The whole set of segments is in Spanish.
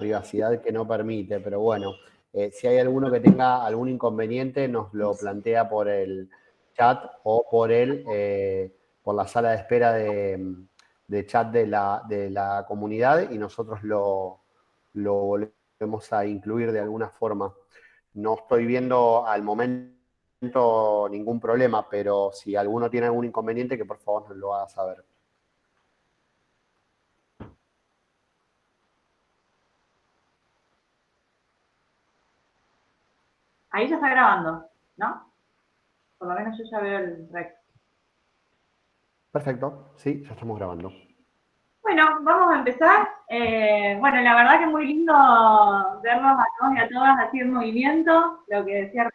privacidad que no permite, pero bueno, si hay alguno que tenga algún inconveniente, nos lo plantea por el chat o por la sala de espera de chat de la comunidad y nosotros lo volvemos a incluir de alguna forma. No estoy viendo al momento ningún problema, pero si alguno tiene algún inconveniente, que por favor nos lo haga saber. Ahí ya está grabando, ¿no? Por lo menos yo ya veo el rec. Perfecto, sí, ya estamos grabando. Bueno, vamos a empezar. Bueno, la verdad que es muy lindo vernos a todos y a todas así en movimiento. Lo que decía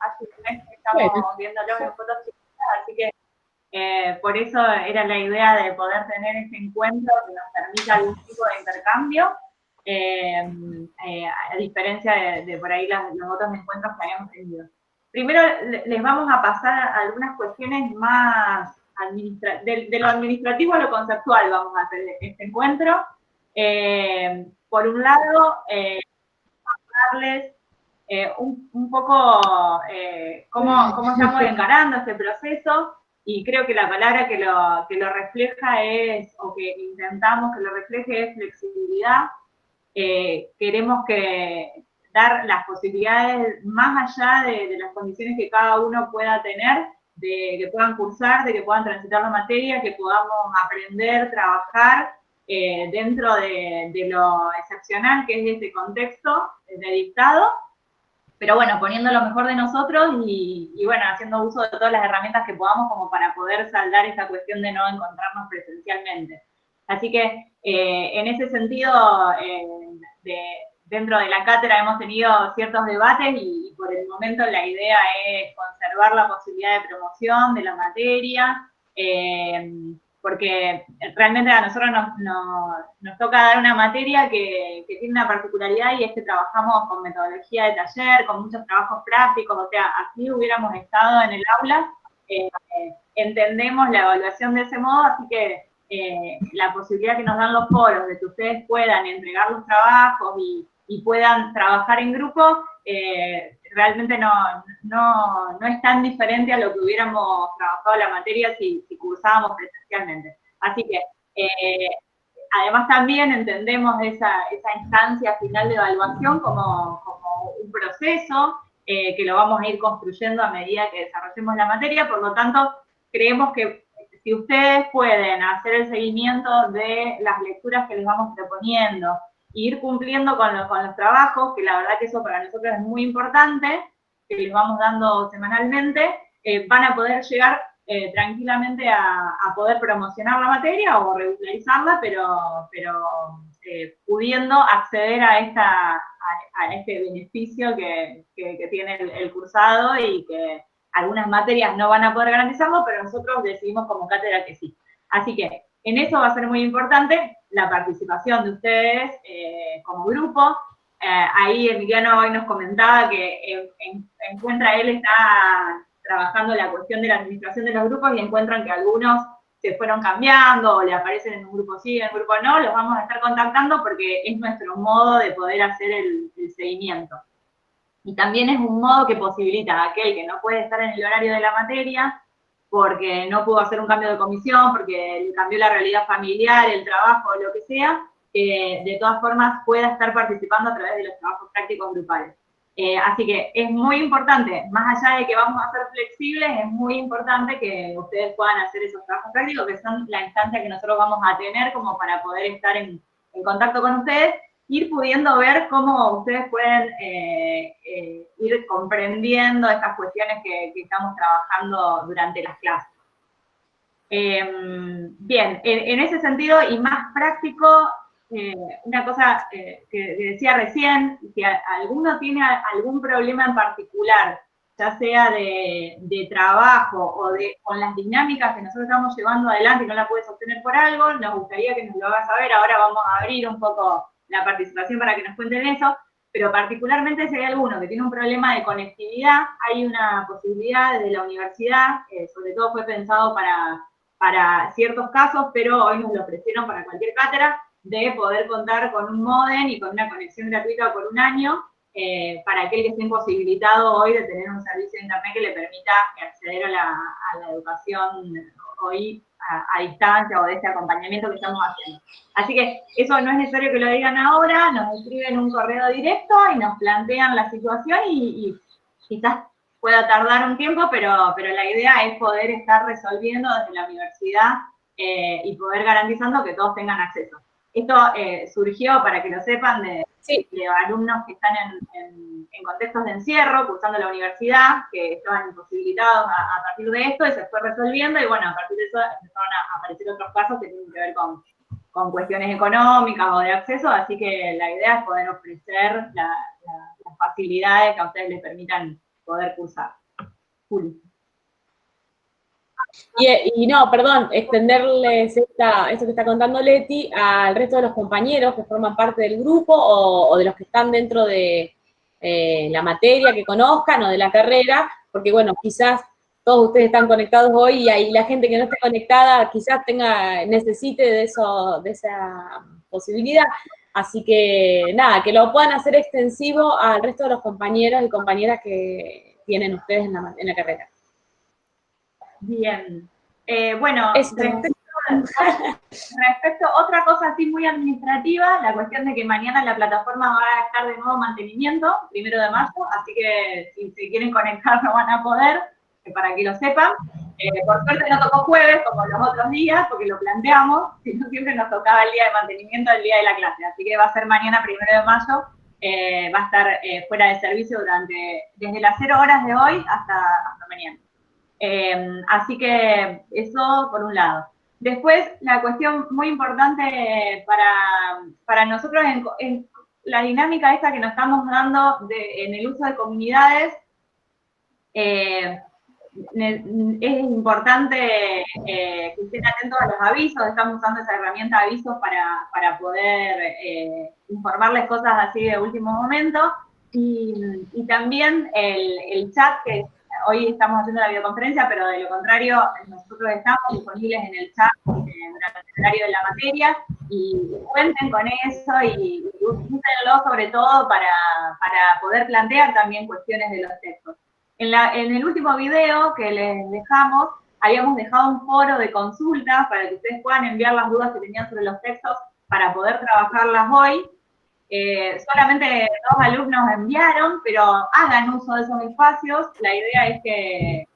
hace un mes que estamos viéndolos en fotos chiquitas, así que por eso era la idea de poder tener este encuentro que nos permita algún tipo de intercambio, a diferencia de por ahí los otros encuentros que habíamos tenido. Primero les vamos a pasar algunas cuestiones más de lo administrativo a lo conceptual vamos a hacer este encuentro. Por un lado, darles un poco cómo estamos encarando este proceso, y creo que la palabra que lo refleja es, o que intentamos que lo refleje, es flexibilidad. Queremos dar las posibilidades más allá de las condiciones que cada uno pueda tener, de que puedan cursar, de que puedan transitar la materia, que podamos aprender, trabajar dentro de lo excepcional que es este contexto de dictado, pero bueno, poniendo lo mejor de nosotros y bueno, haciendo uso de todas las herramientas que podamos como para poder saldar esta cuestión de no encontrarnos presencialmente. Así que en ese sentido, dentro de la cátedra hemos tenido ciertos debates y por el momento la idea es conservar la posibilidad de promoción de la materia, porque realmente a nosotros nos toca dar una materia que tiene una particularidad, y es que trabajamos con metodología de taller, con muchos trabajos prácticos, o sea, así hubiéramos estado en el aula, entendemos la evaluación de ese modo, así que la posibilidad que nos dan los foros de que ustedes puedan entregar los trabajos y puedan trabajar en grupo, realmente no es tan diferente a lo que hubiéramos trabajado la materia si cursábamos presencialmente. Así que, además también entendemos esa instancia final de evaluación como un proceso que lo vamos a ir construyendo a medida que desarrollemos la materia, por lo tanto, creemos que si ustedes pueden hacer el seguimiento de las lecturas que les vamos proponiendo, ir cumpliendo con los trabajos, que la verdad que eso para nosotros es muy importante, que les vamos dando semanalmente, van a poder llegar tranquilamente a poder promocionar la materia o regularizarla, pero pudiendo acceder a este beneficio que tiene el cursado, y que algunas materias no van a poder garantizarlo, pero nosotros decidimos como cátedra que sí. Así que en eso va a ser muy importante la participación de ustedes como grupo. Ahí Emiliano hoy nos comentaba que encuentra, él está trabajando la cuestión de la administración de los grupos, y encuentran que algunos se fueron cambiando, o le aparecen en un grupo sí, en un grupo no, los vamos a estar contactando porque es nuestro modo de poder hacer el seguimiento. Y también es un modo que posibilita a aquel que no puede estar en el horario de la materia, porque no pudo hacer un cambio de comisión, porque cambió la realidad familiar, el trabajo, lo que sea, de todas formas pueda estar participando a través de los trabajos prácticos grupales. Así que es muy importante, más allá de que vamos a ser flexibles, es muy importante que ustedes puedan hacer esos trabajos prácticos, que son la instancia que nosotros vamos a tener como para poder estar en contacto con ustedes, ir pudiendo ver cómo ustedes pueden ir comprendiendo estas cuestiones que estamos trabajando durante las clases. Bien, en ese sentido y más práctico, una cosa que decía recién, si alguno tiene algún problema en particular, ya sea de trabajo o con las dinámicas que nosotros estamos llevando adelante y no la puede sostener por algo, nos gustaría que nos lo haga saber. Ahora vamos a abrir un poco la participación para que nos cuenten eso, pero particularmente si hay alguno que tiene un problema de conectividad, hay una posibilidad desde la universidad, sobre todo fue pensado para ciertos casos, pero hoy nos lo ofrecieron para cualquier cátedra, de poder contar con un módem y con una conexión gratuita por un año, para aquel que esté imposibilitado hoy de tener un servicio de internet que le permita acceder a la educación hoy a distancia o de este acompañamiento que estamos haciendo. Así que eso no es necesario que lo digan ahora, nos escriben un correo directo y nos plantean la situación y quizás pueda tardar un tiempo, pero la idea es poder estar resolviendo desde la universidad y poder garantizando que todos tengan acceso. Esto surgió, para que lo sepan, de alumnos que están en contextos de encierro, cursando la universidad, que estaban imposibilitados a partir de esto, y se fue resolviendo, y bueno, a partir de eso empezaron a aparecer otros casos que tienen que ver con cuestiones económicas o de acceso, así que la idea es poder ofrecer las facilidades que a ustedes les permitan poder cursar. Juli. Y no, perdón, extenderles esto que está contando Leti al resto de los compañeros que forman parte del grupo o de los que están dentro de la materia que conozcan o de la carrera, porque bueno, quizás todos ustedes están conectados hoy y la gente que no esté conectada quizás necesite de esa posibilidad. Así que nada, que lo puedan hacer extensivo al resto de los compañeros y compañeras que tienen ustedes en la carrera. Bien. Bueno, respecto a otra cosa así muy administrativa, la cuestión de que mañana la plataforma va a estar de nuevo en mantenimiento, 1 de marzo, así que si se quieren conectar no van a poder, para que lo sepan. Por suerte no tocó jueves, como los otros días, porque lo planteamos, sino siempre nos tocaba el día de mantenimiento, el día de la clase, así que va a ser mañana 1 de mayo, va a estar fuera de servicio desde las 0 horas de hoy hasta mañana. Así que eso por un lado. Después, la cuestión muy importante para nosotros en la dinámica esta que nos estamos dando en el uso de comunidades, es importante que estén atentos a los avisos. Estamos usando esa herramienta de avisos para poder informarles cosas así de último momento. Y también el chat, que hoy estamos haciendo la videoconferencia, pero de lo contrario, nosotros estamos disponibles en el chat durante el horario de la materia, y cuenten con eso y úsenlo sobre todo para poder plantear también cuestiones de los textos. En el último video que les dejamos, habíamos dejado un foro de consultas para que ustedes puedan enviar las dudas que tenían sobre los textos para poder trabajarlas hoy. Solamente 2 alumnos enviaron, pero hagan uso de esos espacios. La idea es que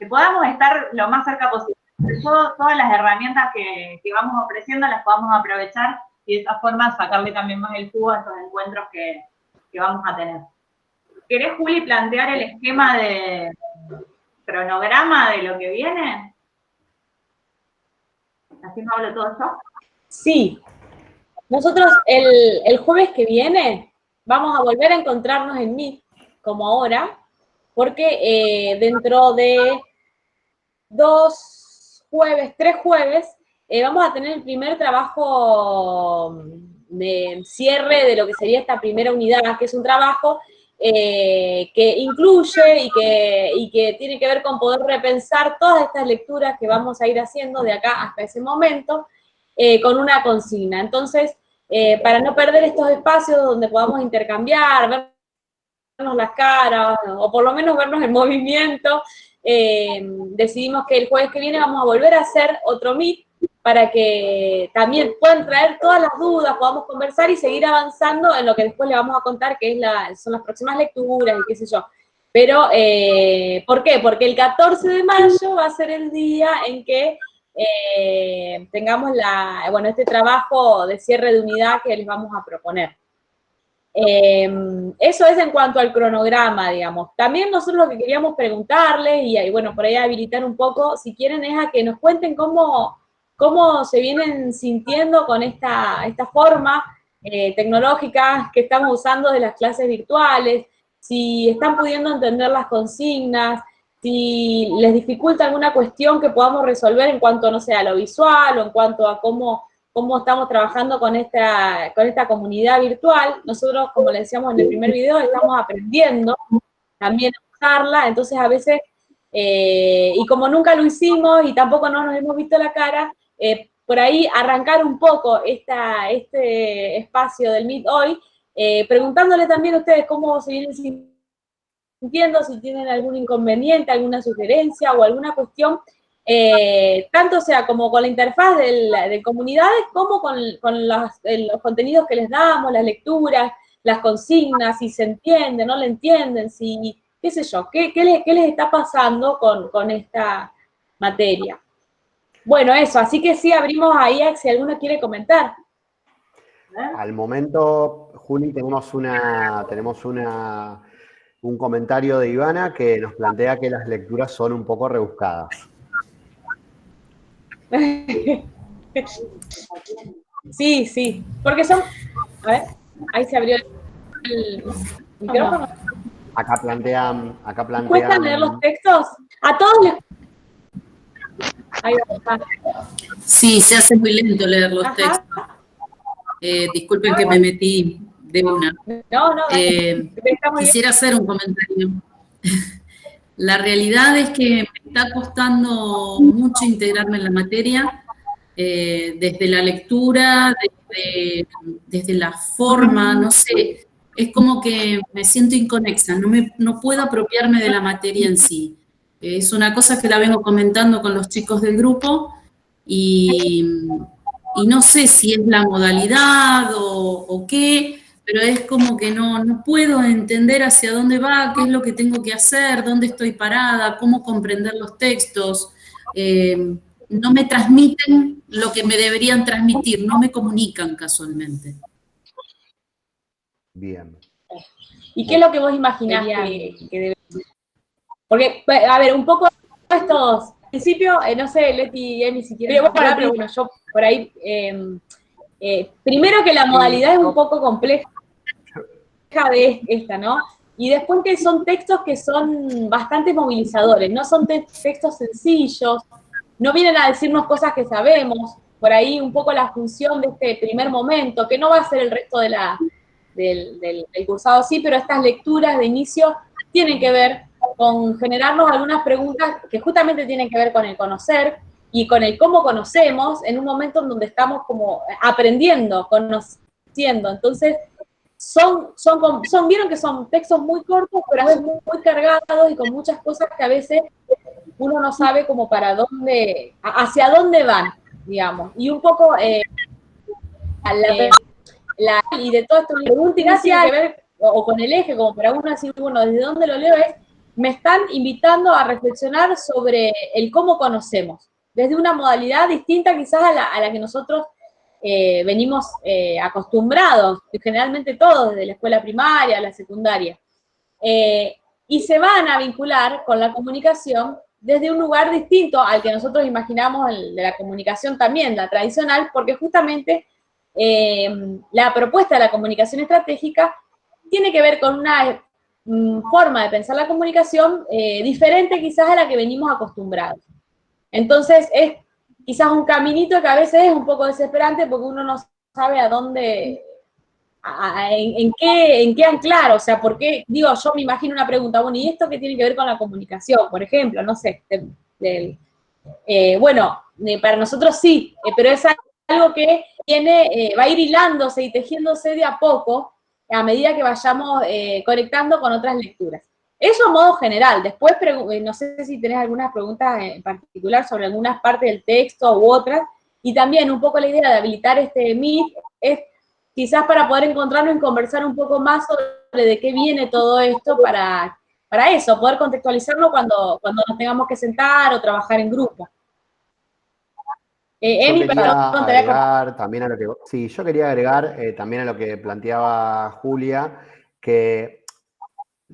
podamos estar lo más cerca posible. Todas las herramientas que vamos ofreciendo las podamos aprovechar y de esa forma sacarle también más el jugo a estos encuentros que vamos a tener. ¿Querés, Juli, plantear el esquema de cronograma de lo que viene? ¿Así me hablo todo yo? Sí. Nosotros el jueves que viene vamos a volver a encontrarnos en Meet, como ahora, porque dentro de 3 jueves, vamos a tener el primer trabajo de cierre de lo que sería esta primera unidad, que es un trabajo que incluye y que tiene que ver con poder repensar todas estas lecturas que vamos a ir haciendo de acá hasta ese momento, con una consigna. Entonces, para no perder estos espacios donde podamos intercambiar, vernos las caras, o por lo menos vernos en movimiento, decidimos que el jueves que viene vamos a volver a hacer otro Meet para que también puedan traer todas las dudas, podamos conversar y seguir avanzando en lo que después le vamos a contar, que son las próximas lecturas y qué sé yo. Pero, ¿por qué? Porque el 14 de mayo va a ser el día en que tengamos este trabajo de cierre de unidad que les vamos a proponer. Eso es en cuanto al cronograma, digamos. También nosotros lo que queríamos preguntarles, y bueno, por ahí habilitar un poco, si quieren, es a que nos cuenten cómo se vienen sintiendo con esta forma tecnológica que estamos usando de las clases virtuales, si están pudiendo entender las consignas, si les dificulta alguna cuestión que podamos resolver en cuanto, no sé, a lo visual o en cuanto a cómo estamos trabajando con esta comunidad virtual. Nosotros, como les decíamos en el primer video, estamos aprendiendo también a usarla, entonces a veces, y como nunca lo hicimos y tampoco no nos hemos visto la cara, por ahí arrancar un poco este espacio del Meet hoy, preguntándole también a ustedes cómo se vienen sintiendo, si tienen algún inconveniente, alguna sugerencia o alguna cuestión, tanto sea como con la interfaz de comunidades, como con los contenidos que les damos, las lecturas, las consignas, si se entienden, no le entienden, si, qué sé yo, qué les está pasando con esta materia. Bueno, eso, así que sí, abrimos ahí a si alguno quiere comentar. Al momento, Juli, tenemos un comentario de Ivana que nos plantea que las lecturas son un poco rebuscadas. Sí, sí, porque son, a ver, ahí se abrió el micrófono. Acá plantean... ¿Cuestan leer los textos? A todos les... Ahí va. Sí, se hace muy lento leer los textos. Disculpen que me metí de una. No, Quisiera hacer un comentario. La realidad es que me está costando mucho integrarme en la materia, desde la lectura, desde la forma, no sé, es como que me siento inconexa, no puedo apropiarme de la materia en sí. Es una cosa que la vengo comentando con los chicos del grupo y no sé si es la modalidad o qué, pero es como que no puedo entender hacia dónde va, qué es lo que tengo que hacer, dónde estoy parada, cómo comprender los textos. No me transmiten lo que me deberían transmitir, no me comunican casualmente. Bien. ¿Y qué es lo que vos imaginás que debe ser? Porque, a ver, un poco estos, al principio, no sé, Leti y Emi si quieren hablar, pero bueno, yo por ahí, primero que la modalidad es un poco compleja de esta, ¿no? Y después que son textos que son bastante movilizadores, no son textos sencillos, no vienen a decirnos cosas que sabemos, por ahí un poco la función de este primer momento, que no va a ser el resto del cursado sí, pero estas lecturas de inicio tienen que ver con generarnos algunas preguntas que justamente tienen que ver con el conocer y con el cómo conocemos en un momento en donde estamos como aprendiendo, conociendo. Entonces, vieron que son textos muy cortos, pero a veces muy cargados y con muchas cosas que a veces uno no sabe como para dónde, hacia dónde van, digamos. Y un poco y de todo esto, pregunta tiene que ver, o con el eje, como para uno decir, bueno, ¿desde dónde lo leo? Me están invitando a reflexionar sobre el cómo conocemos, desde una modalidad distinta quizás a la que nosotros venimos acostumbrados, generalmente todos, desde la escuela primaria a la secundaria. Y se van a vincular con la comunicación desde un lugar distinto al que nosotros imaginamos de la comunicación también, la tradicional, porque justamente la propuesta de la comunicación estratégica tiene que ver con una forma de pensar la comunicación diferente quizás a la que venimos acostumbrados. Entonces es quizás un caminito que a veces es un poco desesperante porque uno no sabe a dónde, en qué anclar, o sea, por qué, digo, yo me imagino una pregunta, bueno, ¿y esto qué tiene que ver con la comunicación? Por ejemplo, no sé, bueno, para nosotros sí, pero es algo que va a ir hilándose y tejiéndose de a poco a medida que vayamos conectando con otras lecturas. Eso a modo general. Después, no sé si tenés algunas preguntas en particular sobre algunas partes del texto u otras, y también un poco la idea de habilitar este Meet es quizás para poder encontrarnos y conversar un poco más sobre de qué viene todo esto para eso, poder contextualizarlo cuando nos tengamos que sentar o trabajar en grupo. Yo quería agregar también a lo que planteaba Julia, que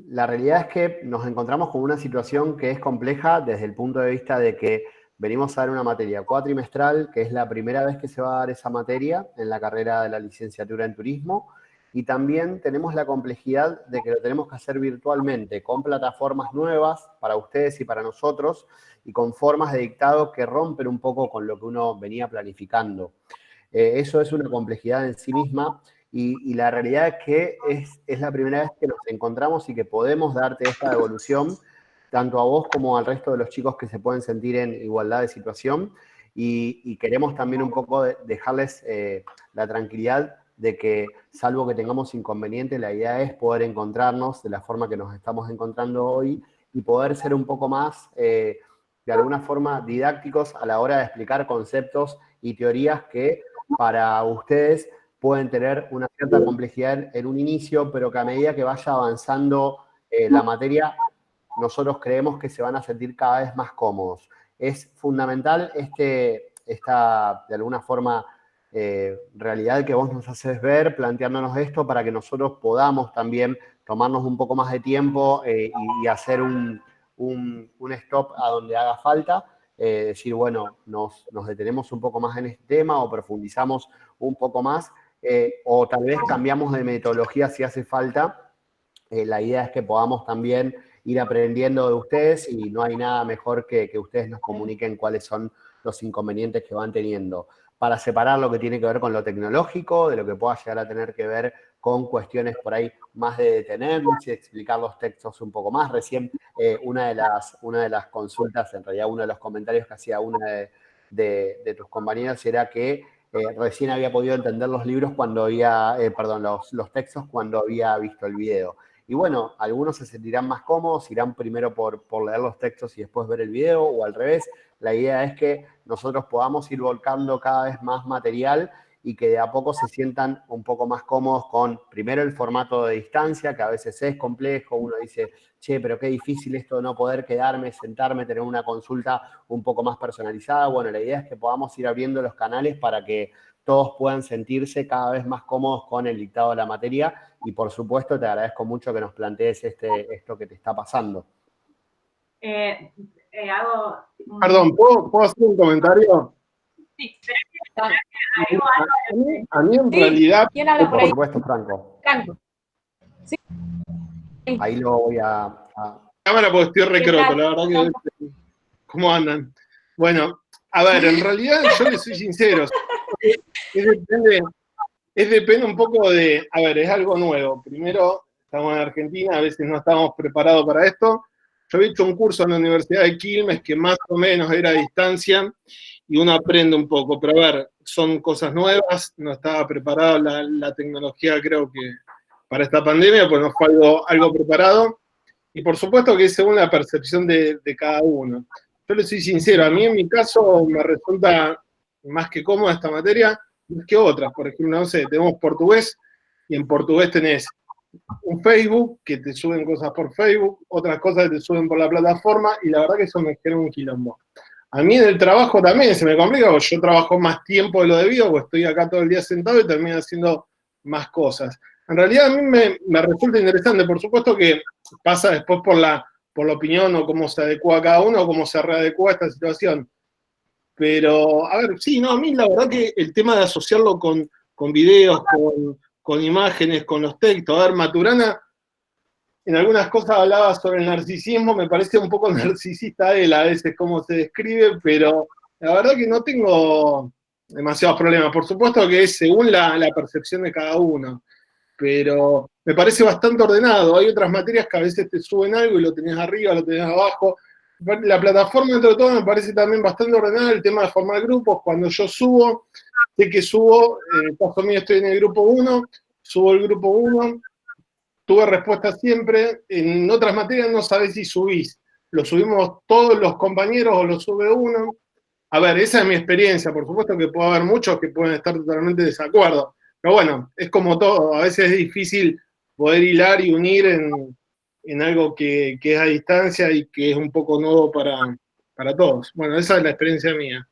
la realidad es que nos encontramos con una situación que es compleja desde el punto de vista de que venimos a dar una materia cuatrimestral, que es la primera vez que se va a dar esa materia en la carrera de la licenciatura en turismo, y también tenemos la complejidad de que lo tenemos que hacer virtualmente, con plataformas nuevas para ustedes y para nosotros, y con formas de dictado que rompen un poco con lo que uno venía planificando. Eso es una complejidad en sí misma, y la realidad es que es la primera vez que nos encontramos y que podemos darte esta devolución, tanto a vos como al resto de los chicos que se pueden sentir en igualdad de situación. y queremos también un poco dejarles la tranquilidad de que, salvo que tengamos inconvenientes, la idea es poder encontrarnos de la forma que nos estamos encontrando hoy y poder ser un poco más, de alguna forma, didácticos a la hora de explicar conceptos y teorías que para ustedes pueden tener una cierta complejidad en un inicio, pero que a medida que vaya avanzando la materia, nosotros creemos que se van a sentir cada vez más cómodos. Es fundamental esta, de alguna forma, realidad que vos nos haces ver, planteándonos esto para que nosotros podamos también tomarnos un poco más de tiempo y hacer un stop a donde haga falta. Decir, bueno, nos detenemos un poco más en este tema o profundizamos un poco más, o tal vez cambiamos de metodología si hace falta. La idea es que podamos también ir aprendiendo de ustedes y no hay nada mejor que ustedes nos comuniquen cuáles son los inconvenientes que van teniendo, para separar lo que tiene que ver con lo tecnológico, de lo que pueda llegar a tener que ver con cuestiones por ahí más de detenernos y explicar los textos un poco más. Recién una de las consultas, en realidad uno de los comentarios que hacía una de tus compañeras era que recién había podido entender los libros cuando había, los textos cuando había visto el video. Y bueno, algunos se sentirán más cómodos, irán primero por leer los textos y después ver el video, o al revés. La idea es que nosotros podamos ir volcando cada vez más material y que de a poco se sientan un poco más cómodos con, primero, el formato de distancia, que a veces es complejo. Uno dice, che, pero qué difícil esto de no poder quedarme, sentarme, tener una consulta un poco más personalizada. Bueno, la idea es que podamos ir abriendo los canales para que todos puedan sentirse cada vez más cómodos con el dictado de la materia. Y por supuesto, te agradezco mucho que nos plantees esto que te está pasando. Perdón, ¿puedo hacer un comentario? Sí, pero a mí en realidad... ¿Quién habla por ahí? Por supuesto, Franco. Franco. Sí. Ahí lo voy a... Cámara porque estoy recroto, la verdad que... ¿Cómo andan? Bueno, a ver, en realidad yo les soy sincero. Depende un poco de... A ver, es algo nuevo. Primero, estamos en Argentina, a veces no estamos preparados para esto. Yo he hecho un curso en la Universidad de Quilmes que más o menos era a distancia y uno aprende un poco. Pero a ver, son cosas nuevas, no estaba preparada la tecnología, creo que para esta pandemia, pues no fue algo preparado. Y por supuesto que es según la percepción de cada uno. Yo les soy sincero, a mí en mi caso me resulta más que cómoda esta materia, más que otras. Por ejemplo, no sé, tenemos portugués y en portugués tenés un Facebook, que te suben cosas por Facebook, otras cosas que te suben por la plataforma, y la verdad que eso me genera un quilombo. A mí en el trabajo también se me complica, porque yo trabajo más tiempo de lo debido, porque estoy acá todo el día sentado y termino haciendo más cosas. En realidad a mí me resulta interesante, por supuesto que pasa después por la opinión o cómo se adecua a cada uno, o cómo se readecua a esta situación. Pero, a ver, sí, no, a mí la verdad que el tema de asociarlo con videos, con imágenes, con los textos. A ver, Maturana en algunas cosas hablaba sobre el narcisismo, me parece un poco narcisista él a veces cómo se describe, pero la verdad que no tengo demasiados problemas. Por supuesto que es según la percepción de cada uno, pero me parece bastante ordenado. Hay otras materias que a veces te suben algo y lo tenés arriba, lo tenés abajo. La plataforma, dentro de todo, me parece también bastante ordenada. El tema de formar grupos, cuando yo subo, sé que subo, en el caso mío estoy en el grupo 1, subo el grupo 1, tuve respuesta siempre. En otras materias no sabés si subís. Lo subimos todos los compañeros o lo sube uno. A ver, esa es mi experiencia. Por supuesto que puede haber muchos que pueden estar totalmente de desacuerdo. Pero bueno, es como todo. A veces es difícil poder hilar y unir en algo que es a distancia y que es un poco nuevo para todos. Bueno, esa es la experiencia mía.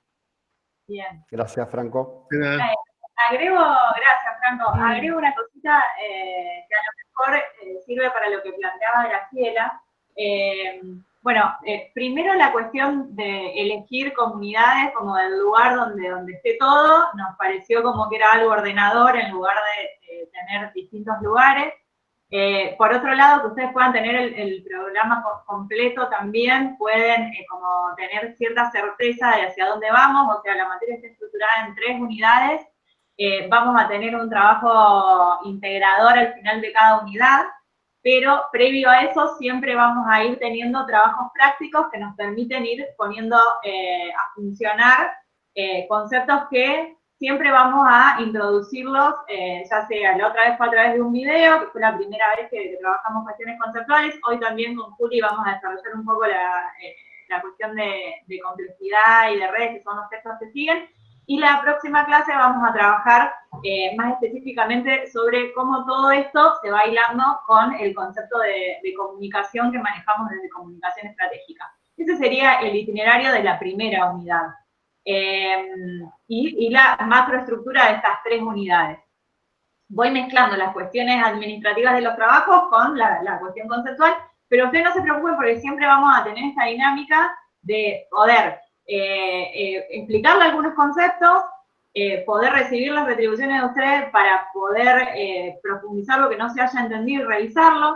Bien. Gracias, Franco. Gracias, Franco. Agrego una cosita que a lo mejor sirve para lo que planteaba Graciela. Primero la cuestión de elegir comunidades como del lugar donde esté todo, nos pareció como que era algo ordenador en lugar de tener distintos lugares. Por otro lado, que ustedes puedan tener el programa completo también, pueden como tener cierta certeza de hacia dónde vamos, o sea, la materia está estructurada en 3 unidades, vamos a tener un trabajo integrador al final de cada unidad, pero previo a eso siempre vamos a ir teniendo trabajos prácticos que nos permiten ir poniendo a funcionar conceptos que siempre vamos a introducirlos, ya sea la otra vez fue a través de un video, que fue la primera vez que trabajamos cuestiones conceptuales, hoy también con Juli vamos a desarrollar un poco la cuestión de complejidad y de redes, que son los textos que siguen, y la próxima clase vamos a trabajar más específicamente sobre cómo todo esto se va hilando con el concepto de comunicación que manejamos desde comunicación estratégica. Ese sería el itinerario de la primera unidad. Y la macroestructura de estas 3 unidades. Voy mezclando las cuestiones administrativas de los trabajos con la cuestión conceptual, pero ustedes no se preocupen porque siempre vamos a tener esta dinámica de poder explicarle algunos conceptos, poder recibir las retribuciones de ustedes para poder profundizar lo que no se haya entendido y revisarlo,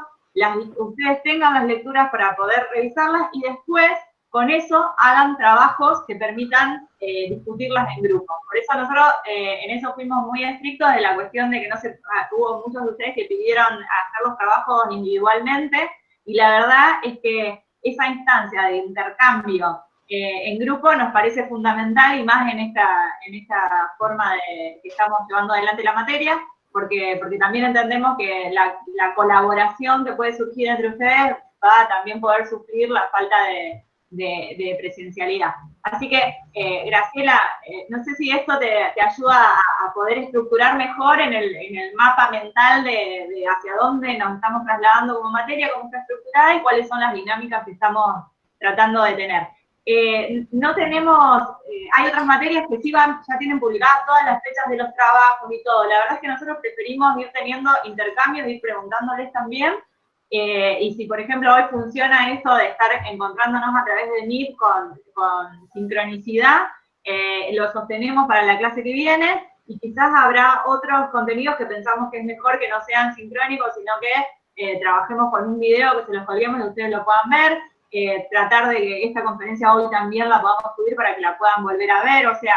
ustedes tengan las lecturas para poder revisarlas y después con eso hagan trabajos que permitan discutirlas en grupo. Por eso nosotros en eso fuimos muy estrictos de la cuestión de que no se hubo muchos de ustedes que pidieron hacer los trabajos individualmente, y la verdad es que esa instancia de intercambio en grupo nos parece fundamental, y más en esta forma que estamos llevando adelante la materia, porque también entendemos que la colaboración que puede surgir entre ustedes va a también poder suplir la falta de presencialidad. Así que, Graciela, no sé si esto te ayuda a poder estructurar mejor en el mapa mental de hacia dónde nos estamos trasladando como materia, cómo está estructurada y cuáles son las dinámicas que estamos tratando de tener. No tenemos, hay otras materias que sí ya tienen publicadas todas las fechas de los trabajos y todo. La verdad es que nosotros preferimos ir teniendo intercambios, ir preguntándoles también. Y si, por ejemplo, hoy funciona esto de estar encontrándonos a través de Meet con sincronicidad, lo sostenemos para la clase que viene, y quizás habrá otros contenidos que pensamos que es mejor que no sean sincrónicos, sino que trabajemos con un video que se los colguemos y ustedes lo puedan ver, tratar de que esta conferencia hoy también la podamos subir para que la puedan volver a ver, o sea,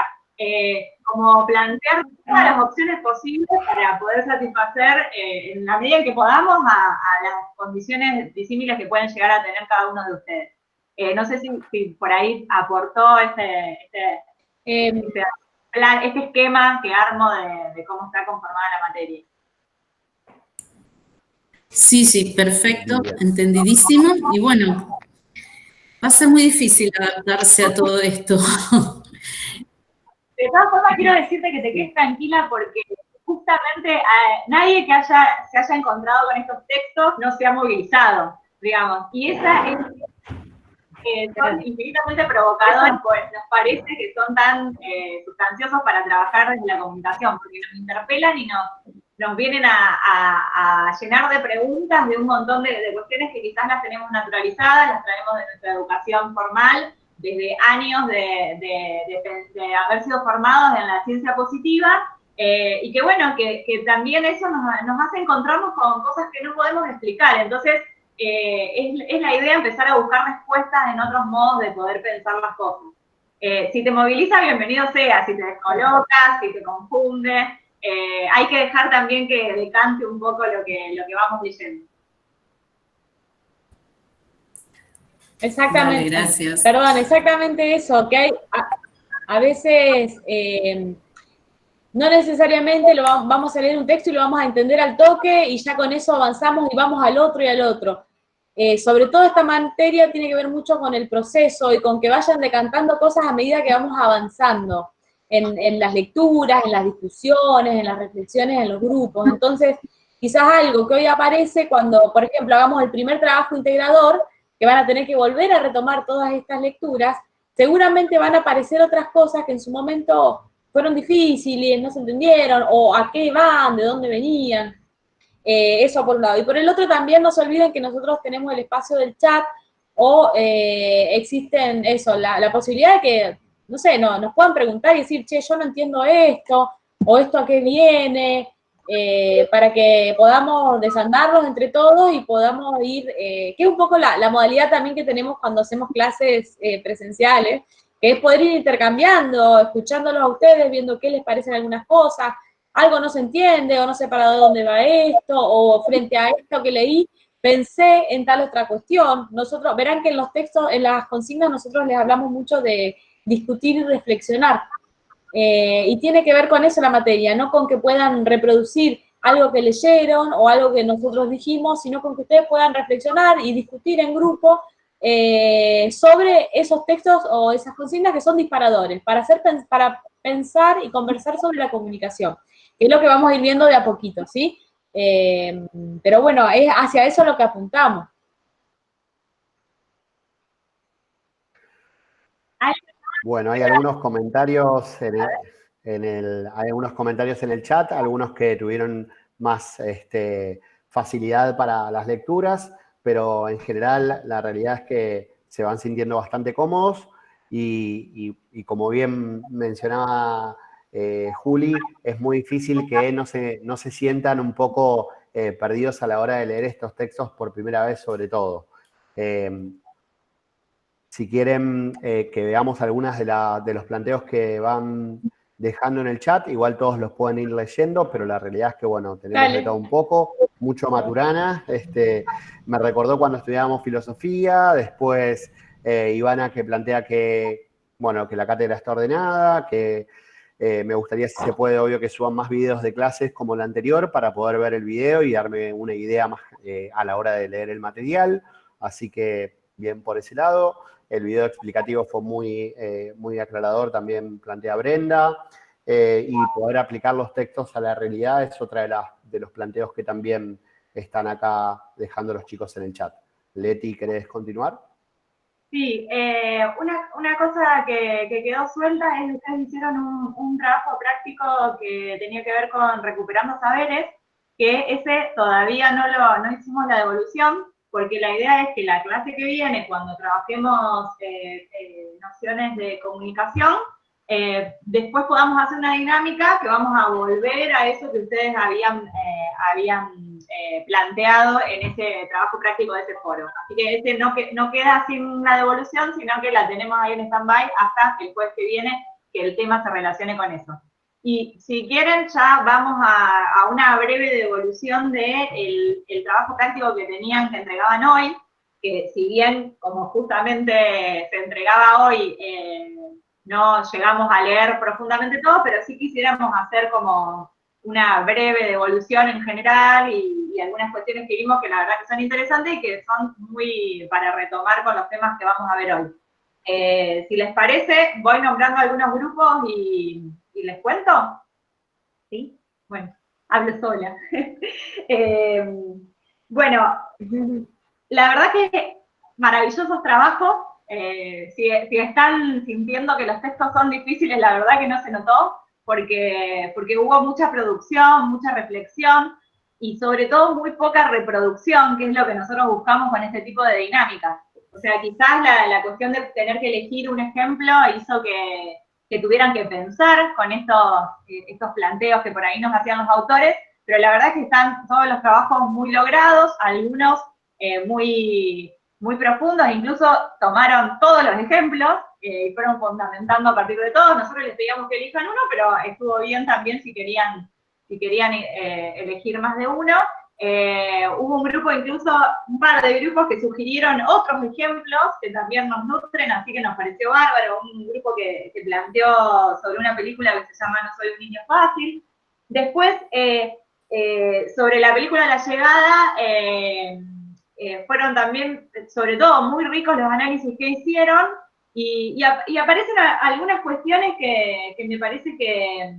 como plantear todas las opciones posibles para poder satisfacer en la medida en que podamos a las condiciones disímiles que pueden llegar a tener cada uno de ustedes. No sé si por ahí aportó este esquema que armo de cómo está conformada la materia. Sí, perfecto, entendidísimo. Y bueno, va a ser muy difícil adaptarse a todo esto. De todas formas, quiero decirte que te quedes tranquila porque justamente nadie que se haya encontrado con estos textos no se ha movilizado, digamos. Y esa es, son infinitamente provocadores, pues nos parece que son tan sustanciosos para trabajar desde la comunicación, porque nos interpelan y nos vienen a llenar de preguntas de un montón de cuestiones que quizás las tenemos naturalizadas, las traemos de nuestra educación formal, desde años de haber sido formados en la ciencia positiva, y que bueno, que también eso nos hace encontrarnos con cosas que no podemos explicar. Entonces, es la idea empezar a buscar respuestas en otros modos de poder pensar las cosas. Si te moviliza, bienvenido sea, si te descolocas, si te confunde, hay que dejar también que decante un poco lo que vamos leyendo. Exactamente. Vale, gracias. Perdón, exactamente eso, que hay a veces no necesariamente vamos a leer un texto y lo vamos a entender al toque y ya con eso avanzamos y vamos al otro y al otro. Sobre todo esta materia tiene que ver mucho con el proceso y con que vayan decantando cosas a medida que vamos avanzando en las lecturas, en las discusiones, en las reflexiones, en los grupos. Entonces, quizás algo que hoy aparece cuando, por ejemplo, hagamos el primer trabajo integrador, que van a tener que volver a retomar todas estas lecturas, seguramente van a aparecer otras cosas que en su momento fueron difíciles, no se entendieron, o a qué van, de dónde venían. Eso por un lado. Y por el otro también no se olviden que nosotros tenemos el espacio del chat, o existen eso, la posibilidad de que, no sé, nos puedan preguntar y decir, che, yo no entiendo esto, o esto a qué viene, para que podamos desandarlos entre todos y podamos ir, que es un poco la modalidad también que tenemos cuando hacemos clases presenciales, que es poder ir intercambiando, escuchándolos a ustedes, viendo qué les parecen algunas cosas, algo no se entiende, o no sé para dónde va esto, o frente a esto que leí, pensé en tal otra cuestión. Nosotros, verán que en los textos, en las consignas, nosotros les hablamos mucho de discutir y reflexionar. y tiene que ver con eso la materia, no con que puedan reproducir algo que leyeron o algo que nosotros dijimos, sino con que ustedes puedan reflexionar y discutir en grupo sobre esos textos o esas consignas que son disparadores, para pensar y conversar sobre la comunicación, que es lo que vamos a ir viendo de a poquito, ¿sí? Pero bueno, es hacia eso lo que apuntamos. Bueno, hay algunos comentarios hay algunos comentarios en el chat, algunos que tuvieron más facilidad para las lecturas, pero en general la realidad es que se van sintiendo bastante cómodos y como bien mencionaba Juli, es muy difícil que no se sientan un poco perdidos a la hora de leer estos textos por primera vez sobre todo. Si quieren que veamos algunas de los planteos que van dejando en el chat, igual todos los pueden ir leyendo, pero la realidad es que, bueno, tenemos de todo un poco, mucho Maturana. Me recordó cuando estudiábamos filosofía, después Ivana que plantea que, bueno, que la cátedra está ordenada, que me gustaría, si se puede, obvio, que suban más videos de clases como la anterior para poder ver el video y darme una idea más a la hora de leer el material. Así que, bien por ese lado. El video explicativo fue muy aclarador, también plantea Brenda. Y poder aplicar los textos a la realidad es otra de los planteos que también están acá dejando los chicos en el chat. Leti, ¿querés continuar? Sí, una cosa que quedó suelta es que ustedes hicieron un trabajo práctico que tenía que ver con recuperando saberes, que ese todavía no hicimos la devolución, porque la idea es que la clase que viene, cuando trabajemos nociones de comunicación, después podamos hacer una dinámica que vamos a volver a eso que ustedes habían planteado en ese trabajo práctico de ese foro. Así que ese no queda sin una devolución, sino que la tenemos ahí en stand-by hasta el jueves que viene, que el tema se relacione con eso. Y si quieren, ya vamos a una breve devolución de el trabajo práctico que entregaban hoy, que si bien, como justamente se entregaba hoy, no llegamos a leer profundamente todo, pero sí quisiéramos hacer como una breve devolución en general y algunas cuestiones que vimos que la verdad que son interesantes y que son muy para retomar con los temas que vamos a ver hoy. Si les parece, voy nombrando algunos grupos y les cuento. ¿Sí? Bueno, hablo sola. Bueno, la verdad que maravillosos trabajos. Si están sintiendo que los textos son difíciles, la verdad que no se notó, porque hubo mucha producción, mucha reflexión y sobre todo muy poca reproducción, que es lo que nosotros buscamos con este tipo de dinámicas. O sea, quizás la cuestión de tener que elegir un ejemplo hizo que tuvieran que pensar con estos planteos que por ahí nos hacían los autores, pero la verdad es que están todos los trabajos muy logrados, algunos muy profundos, incluso tomaron todos los ejemplos y fueron fundamentando a partir de todos. Nosotros les pedíamos que elijan uno, pero estuvo bien también si querían elegir más de uno. Hubo un grupo, incluso un par de grupos que sugirieron otros ejemplos que también nos nutren, así que nos pareció bárbaro. Un grupo que planteó sobre una película que se llama No soy un niño fácil. Después, sobre la película La Llegada, fueron también, sobre todo, muy ricos los análisis que hicieron y aparecen algunas cuestiones que me parece que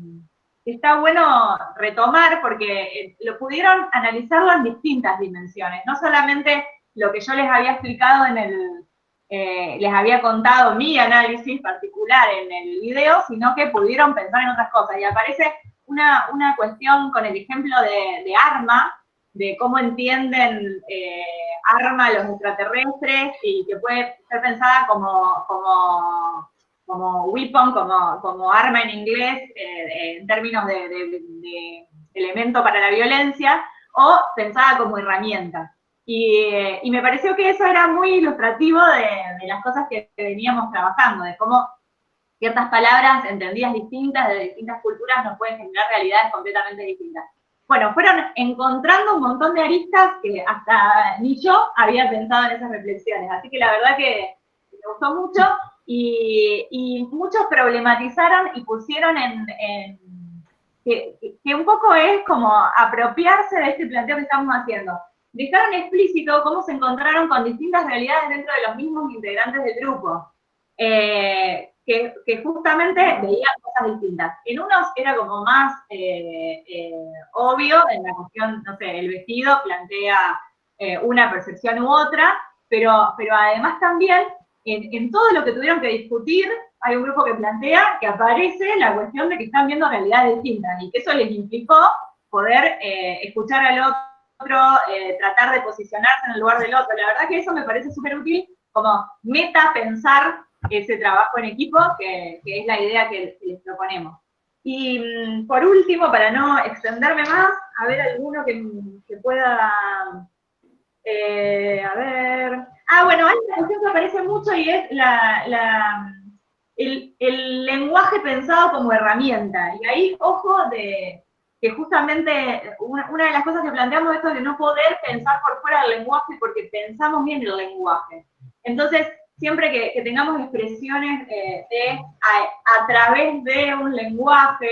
está bueno retomar porque lo pudieron analizarlo en distintas dimensiones, no solamente lo que yo les había explicado les había contado mi análisis particular en el video, sino que pudieron pensar en otras cosas. Y aparece una cuestión con el ejemplo de Arma, de cómo entienden Arma los extraterrestres y que puede ser pensada como weapon, como arma en inglés, en términos de elemento para la violencia, o pensada como herramienta. Y me pareció que eso era muy ilustrativo de las cosas que veníamos trabajando, de cómo ciertas palabras entendidas distintas, de distintas culturas, nos pueden generar realidades completamente distintas. Bueno, fueron encontrando un montón de aristas que hasta ni yo había pensado en esas reflexiones, así que la verdad que me gustó mucho. y muchos problematizaron y pusieron que un poco es como apropiarse de este planteo que estamos haciendo. Dejaron explícito cómo se encontraron con distintas realidades dentro de los mismos integrantes del grupo, que justamente veían cosas distintas. En unos era como más obvio, en la cuestión, no sé, el vestido plantea una percepción u otra, pero además también en todo lo que tuvieron que discutir, hay un grupo que plantea que aparece la cuestión de que están viendo realidades distintas y que eso les implicó poder escuchar al otro, tratar de posicionarse en el lugar del otro. La verdad que eso me parece súper útil como meta pensar ese trabajo en equipo, que es la idea que les proponemos. Y por último, para no extenderme más, a ver alguno que pueda... a ver... Ah, bueno, hay una cuestión que aparece mucho y es el lenguaje pensado como herramienta. Y ahí, ojo, de que justamente una de las cosas que planteamos es de no poder pensar por fuera del lenguaje porque pensamos bien el lenguaje. Entonces, siempre que tengamos expresiones a través de un lenguaje,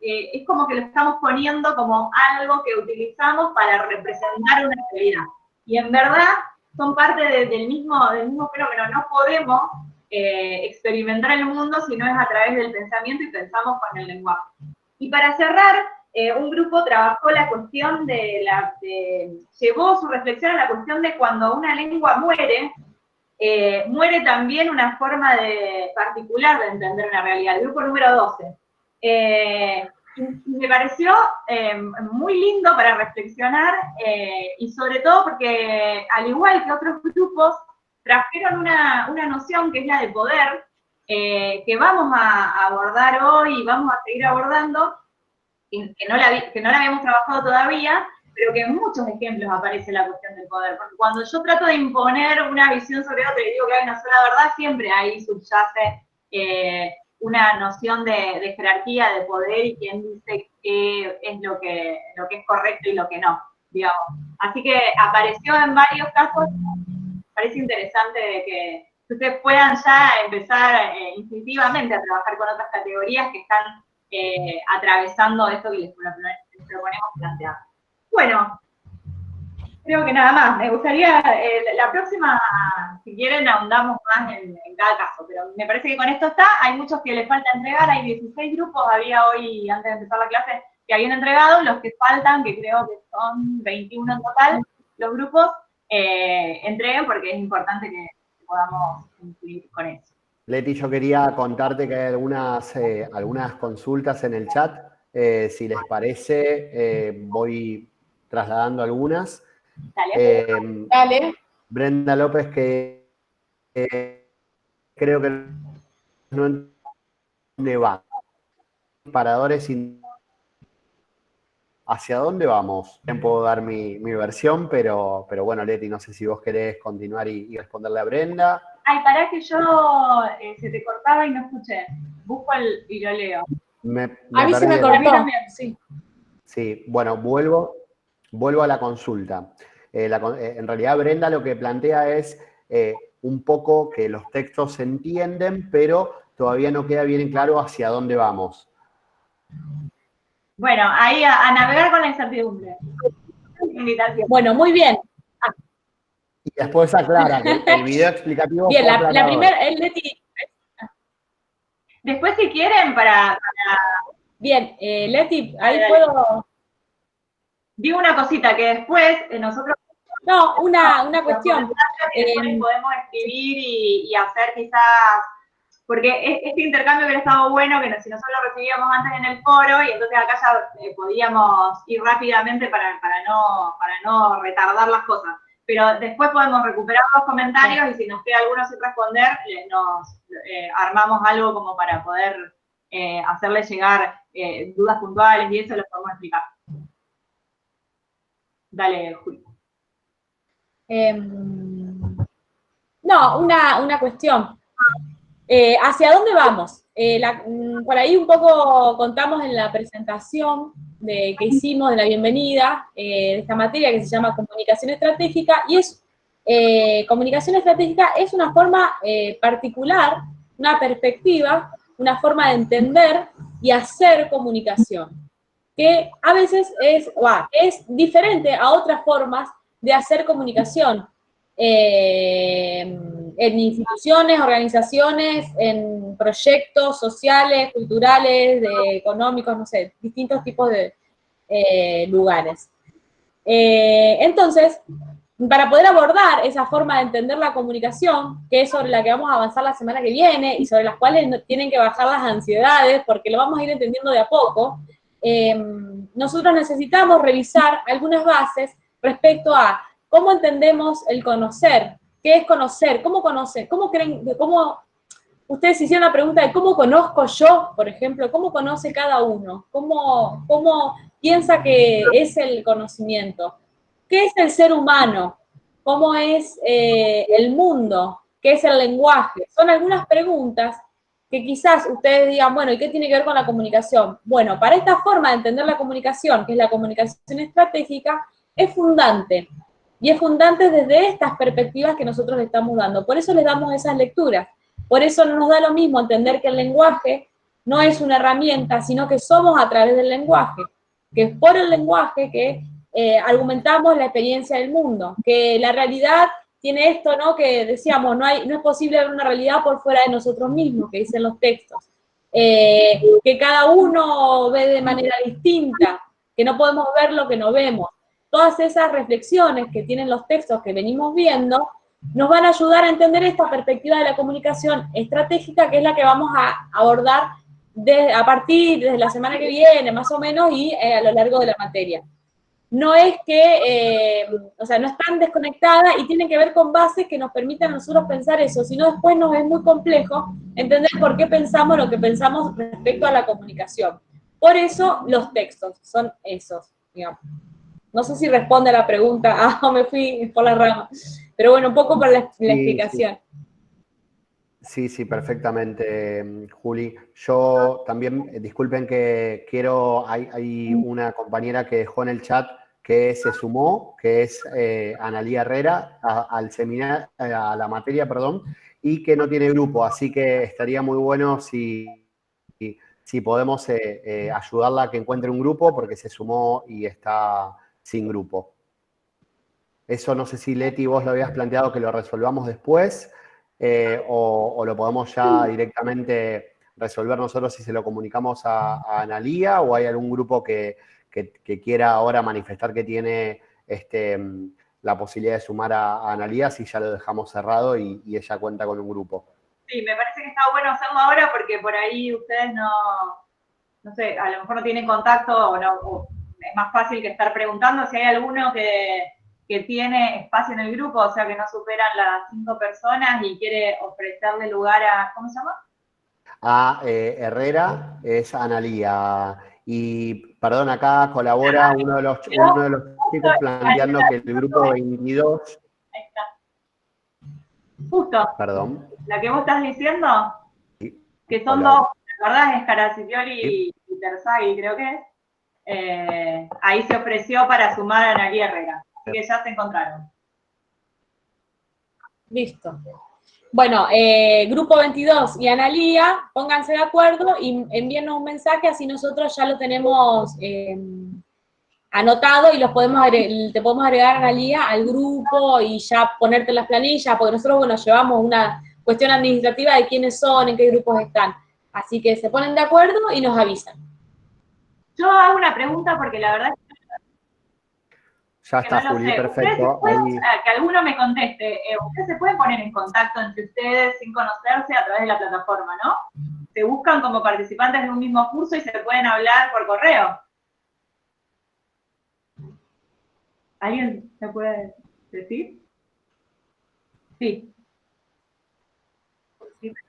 es como que lo estamos poniendo como algo que utilizamos para representar una realidad. Y en verdad son parte del mismo fenómeno. No podemos experimentar el mundo si no es a través del pensamiento y pensamos con el lenguaje. Y para cerrar, un grupo trabajó la cuestión llevó su reflexión a la cuestión de cuando una lengua muere, muere también una forma particular de entender una realidad, el grupo número 12. Me pareció muy lindo para reflexionar, y sobre todo porque, al igual que otros grupos, trajeron una noción que es la de poder, que vamos a abordar hoy y vamos a seguir abordando, que no la habíamos trabajado todavía, pero que en muchos ejemplos aparece la cuestión del poder. Porque cuando yo trato de imponer una visión sobre otra y digo que hay una sola verdad, siempre ahí subyace una noción de jerarquía, de poder, y quién dice qué es lo que es correcto y lo que no, digamos. Así que apareció en varios casos. Parece interesante que ustedes puedan ya empezar intuitivamente a trabajar con otras categorías que están atravesando esto que les proponemos plantear. Bueno, creo que nada más. Me gustaría, la próxima, si quieren, ahondamos más en cada caso, pero me parece que con esto está. Hay muchos que les falta entregar, hay 16 grupos, había hoy, antes de empezar la clase, que habían entregado, los que faltan, que creo que son 21 en total, los grupos, entreguen porque es importante que podamos cumplir con eso. Leti, yo quería contarte que hay algunas consultas en el chat. Si les parece, voy trasladando algunas. Dale. Dale. Brenda López, que creo que no entiende va. Paradores ¿hacia dónde vamos? También puedo dar mi versión, pero bueno, Leti, no sé si vos querés continuar y responderle a Brenda. Ay, pará que yo se te cortaba y no escuché. Busco y lo leo. A mí se me cortó. Sí. Sí, bueno, vuelvo a la consulta. En realidad, Brenda lo que plantea es un poco que los textos se entienden, pero todavía no queda bien claro hacia dónde vamos. Bueno, ahí a navegar con la incertidumbre. Invitación. Bueno, muy bien. Y después aclara que el video explicativo... Bien, la primera, Leti... Después, si quieren, para... Bien, Leti, ahí puedo... Digo una cosita, que después nosotros... No, una cuestión. Podemos escribir y hacer quizás... Porque este intercambio hubiera estado bueno, que si nosotros lo recibíamos antes en el foro, y entonces acá ya podíamos ir rápidamente para no retardar las cosas. Pero después podemos recuperar los comentarios, y si nos queda alguno sin responder, nos armamos algo como para poder hacerles llegar dudas puntuales, y eso lo podemos explicar. Dale, Juli. No, una cuestión. ¿Hacia dónde vamos? Por ahí un poco contamos en la presentación que hicimos de la bienvenida de esta materia que se llama Comunicación Estratégica, y es comunicación estratégica es una forma particular, una perspectiva, una forma de entender y hacer comunicación, que a veces es diferente a otras formas de hacer comunicación en instituciones, organizaciones, en proyectos sociales, culturales, económicos, no sé, distintos tipos de lugares. Entonces, para poder abordar esa forma de entender la comunicación, que es sobre la que vamos a avanzar la semana que viene y sobre las cuales tienen que bajar las ansiedades, porque lo vamos a ir entendiendo de a poco, nosotros necesitamos revisar algunas bases respecto a cómo entendemos el conocer, qué es conocer, cómo conocen, cómo creen, cómo ustedes hicieron la pregunta de cómo conozco yo, por ejemplo, cómo conoce cada uno, cómo piensa que es el conocimiento, qué es el ser humano, cómo es el mundo, qué es el lenguaje. Son algunas preguntas que quizás ustedes digan, bueno, ¿y qué tiene que ver con la comunicación? Bueno, para esta forma de entender la comunicación, que es la comunicación estratégica, es fundante. Y es fundante desde estas perspectivas que nosotros le estamos dando. Por eso les damos esas lecturas. Por eso no nos da lo mismo entender que el lenguaje no es una herramienta, sino que somos a través del lenguaje. Que es por el lenguaje que argumentamos la experiencia del mundo. Que la realidad tiene esto, ¿no? Que decíamos, no es posible ver una realidad por fuera de nosotros mismos, que dicen los textos. Que cada uno ve de manera distinta, que no podemos ver lo que no vemos. Todas esas reflexiones que tienen los textos que venimos viendo nos van a ayudar a entender esta perspectiva de la comunicación estratégica, que es la que vamos a abordar a partir de la semana que viene, más o menos, y a lo largo de la materia. No es que, o sea, no están desconectadas y tienen que ver con bases que nos permitan a nosotros pensar eso, sino después nos es muy complejo entender por qué pensamos lo que pensamos respecto a la comunicación. Por eso los textos son esos, digamos. No sé si responde a la pregunta, me fui por la rama, pero bueno, un poco para la explicación. Sí, perfectamente, Juli. Yo también, disculpen que hay una compañera que dejó en el chat que se sumó, que es Analía Herrera, al seminario, a la materia, perdón, y que no tiene grupo, así que estaría muy bueno si podemos ayudarla a que encuentre un grupo, porque se sumó y está sin grupo. Eso no sé si, Leti, vos lo habías planteado que lo resolvamos después, o lo podemos ya directamente resolver nosotros si se lo comunicamos a Analía, o hay algún grupo que quiera ahora manifestar que tiene la posibilidad de sumar a Analía, si ya lo dejamos cerrado y ella cuenta con un grupo. Sí, me parece que está bueno hacerlo ahora porque por ahí ustedes no sé, a lo mejor no tienen contacto o es más fácil que estar preguntando si hay alguno que tiene espacio en el grupo, o sea que no superan las 5 personas y quiere ofrecerle lugar a, ¿cómo se llama? A Herrera es Analía. Y, perdón, acá colabora uno de los chicos planteando que el grupo 22... Ahí está. Justo. Perdón. La que vos estás diciendo, Sí. que son dos, la verdad es Caracitioli y Terzaghi, creo que es. Ahí se ofreció para sumar a Analía Herrera. Así que ya se encontraron. Listo. Bueno, grupo 22 y Analía, pónganse de acuerdo y envíennos un mensaje, así nosotros ya lo tenemos anotado y te podemos agregar, Analía, al grupo y ya ponerte en las planillas, porque nosotros, bueno, llevamos una cuestión administrativa de quiénes son, en qué grupos están. Así que se ponen de acuerdo y nos avisan. Yo hago una pregunta porque la verdad es que ya está, no Juli, perfecto. Que alguno me conteste. Ustedes se pueden poner en contacto entre ustedes sin conocerse a través de la plataforma, ¿no? Se buscan como participantes de un mismo curso y se pueden hablar por correo. ¿Alguien se puede decir? Sí.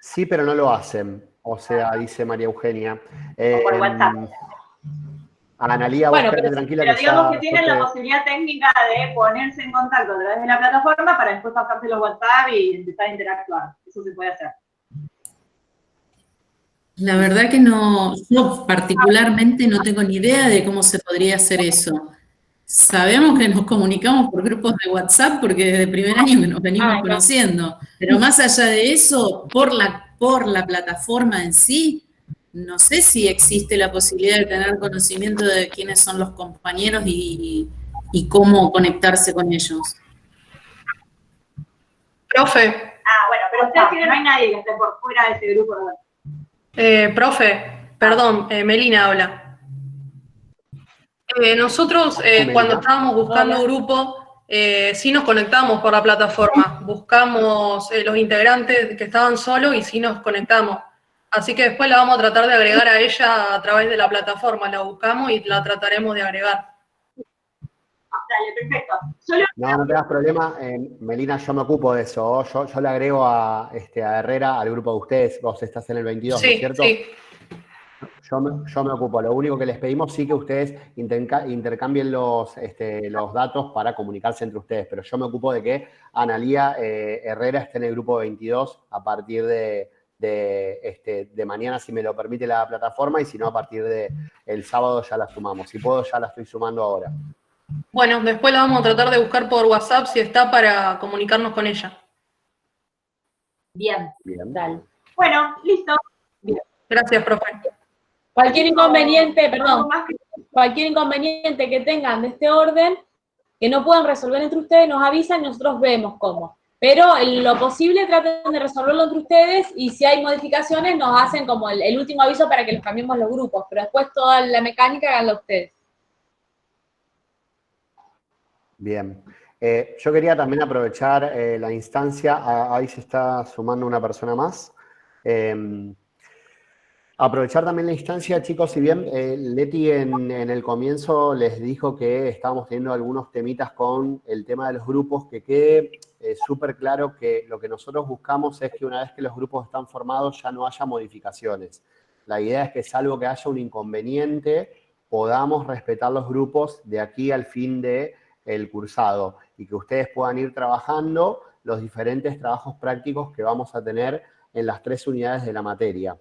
Sí, pero no lo hacen. O sea, dice María Eugenia. Por WhatsApp. Analía, bueno, pero tranquila, pero que digamos ya, que tienen la posibilidad técnica de ponerse en contacto a través de la plataforma para después pasarse los WhatsApp y empezar a interactuar. Eso se puede hacer. La verdad que no, yo particularmente no tengo ni idea de cómo se podría hacer eso. Sabemos que nos comunicamos por grupos de WhatsApp porque desde primer año que nos venimos conociendo, pero más allá de eso, por la plataforma en sí, no sé si existe la posibilidad de tener conocimiento de quiénes son los compañeros y cómo conectarse con ellos. Profe. Bueno, pero ustedes tienen, no hay nadie que esté por fuera de ese grupo. Profe, perdón, Melina habla. Nosotros cuando estábamos buscando grupo, sí nos conectamos por la plataforma, buscamos los integrantes que estaban solos y sí nos conectamos. Así que después la vamos a tratar de agregar a ella a través de la plataforma, la buscamos y la trataremos de agregar. Dale, perfecto. No, no te das problema, Melina, yo me ocupo de eso. Yo le agrego a Herrera al grupo de ustedes. Vos estás en el 22, sí, ¿no es cierto? Sí. Yo me ocupo. Lo único que les pedimos sí que ustedes intercambien los datos para comunicarse entre ustedes, pero yo me ocupo de que Analía Herrera esté en el grupo 22 a partir de mañana, si me lo permite la plataforma, y si no, a partir del sábado ya la sumamos. Si puedo, ya la estoy sumando ahora. Bueno, después la vamos a tratar de buscar por WhatsApp si está para comunicarnos con ella. Bien. Dale. Bueno, listo. Bien. Gracias, profe. Cualquier inconveniente, cualquier inconveniente que tengan de este orden, que no puedan resolver entre ustedes, nos avisan y nosotros vemos cómo. Pero en lo posible traten de resolverlo entre ustedes y si hay modificaciones nos hacen como el último aviso para que los cambiemos los grupos, pero después toda la mecánica háganla ustedes. Bien. Yo quería también aprovechar la instancia, ahí se está sumando una persona más. Aprovechar también la instancia, chicos, si bien Leti en el comienzo les dijo que estábamos teniendo algunos temitas con el tema de los grupos, que quede súper claro que lo que nosotros buscamos es que una vez que los grupos están formados ya no haya modificaciones. La idea es que salvo que haya un inconveniente, podamos respetar los grupos de aquí al fin del cursado y que ustedes puedan ir trabajando los diferentes trabajos prácticos que vamos a tener en las 3 unidades de la materia.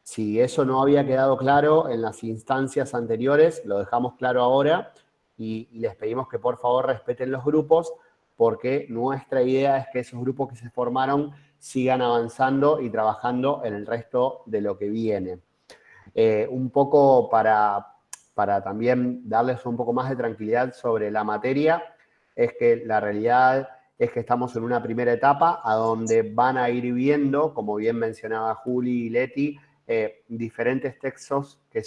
Si eso no había quedado claro en las instancias anteriores, lo dejamos claro ahora y les pedimos que por favor respeten los grupos porque nuestra idea es que esos grupos que se formaron sigan avanzando y trabajando en el resto de lo que viene. Un poco para también darles un poco más de tranquilidad sobre la materia, es que la realidad es que estamos en una primera etapa a donde van a ir viendo, como bien mencionaba Juli y Leti, diferentes textos que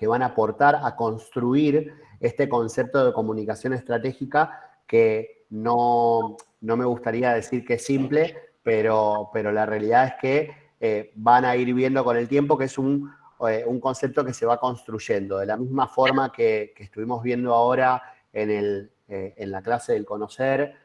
van a aportar a construir este concepto de comunicación estratégica que no me gustaría decir que es simple, pero la realidad es que van a ir viendo con el tiempo que es un concepto que se va construyendo. De la misma forma que estuvimos viendo ahora en la clase del conocer,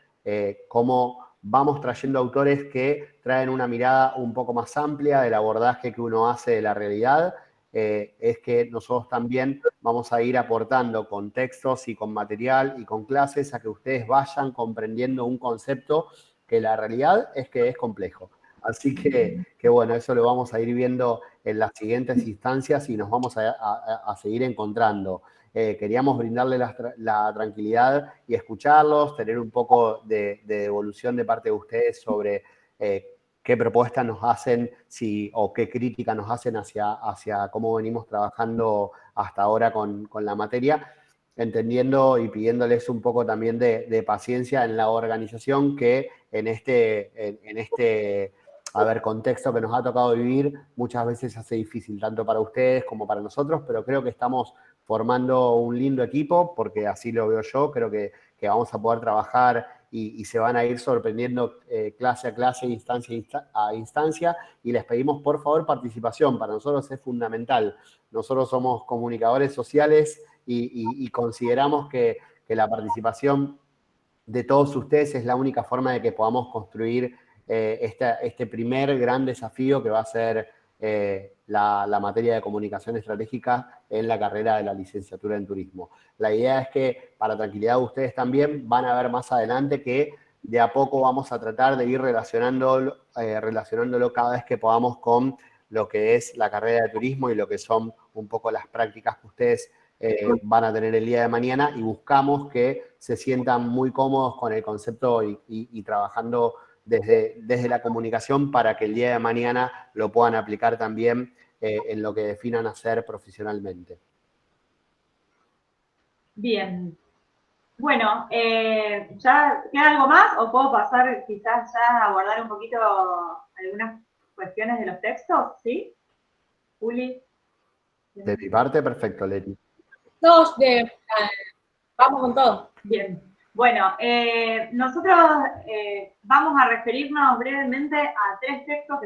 cómo vamos trayendo autores que traen una mirada un poco más amplia del abordaje que uno hace de la realidad, es que nosotros también vamos a ir aportando con textos y con material y con clases a que ustedes vayan comprendiendo un concepto que la realidad es que es complejo. Así que bueno, eso lo vamos a ir viendo en las siguientes instancias y nos vamos a seguir encontrando. Queríamos brindarle la tranquilidad y escucharlos, tener un poco de devolución de parte de ustedes sobre qué propuestas nos hacen o qué crítica nos hacen hacia cómo venimos trabajando hasta ahora con la materia, entendiendo y pidiéndoles un poco también de paciencia en la organización que en este contexto que nos ha tocado vivir muchas veces hace difícil, tanto para ustedes como para nosotros, pero creo que estamos formando un lindo equipo, porque así lo veo yo, creo que vamos a poder trabajar y se van a ir sorprendiendo clase a clase, instancia a instancia, y les pedimos por favor participación, para nosotros es fundamental. Nosotros somos comunicadores sociales y consideramos que la participación de todos ustedes es la única forma de que podamos construir este primer gran desafío que va a ser la materia de comunicación estratégica en la carrera de la licenciatura en turismo. La idea es que, para tranquilidad de ustedes también, van a ver más adelante que de a poco vamos a tratar de ir relacionándolo cada vez que podamos con lo que es la carrera de turismo y lo que son un poco las prácticas que ustedes van a tener el día de mañana, y buscamos que se sientan muy cómodos con el concepto y trabajando desde la comunicación para que el día de mañana lo puedan aplicar también en lo que definan hacer profesionalmente. Bien. Bueno, ¿ya queda algo más o puedo pasar quizás ya a abordar un poquito algunas cuestiones de los textos? ¿Sí? Juli. De mi parte, perfecto, Leti. No, vamos con todo. Bien. Bueno, nosotros vamos a referirnos brevemente a 3 textos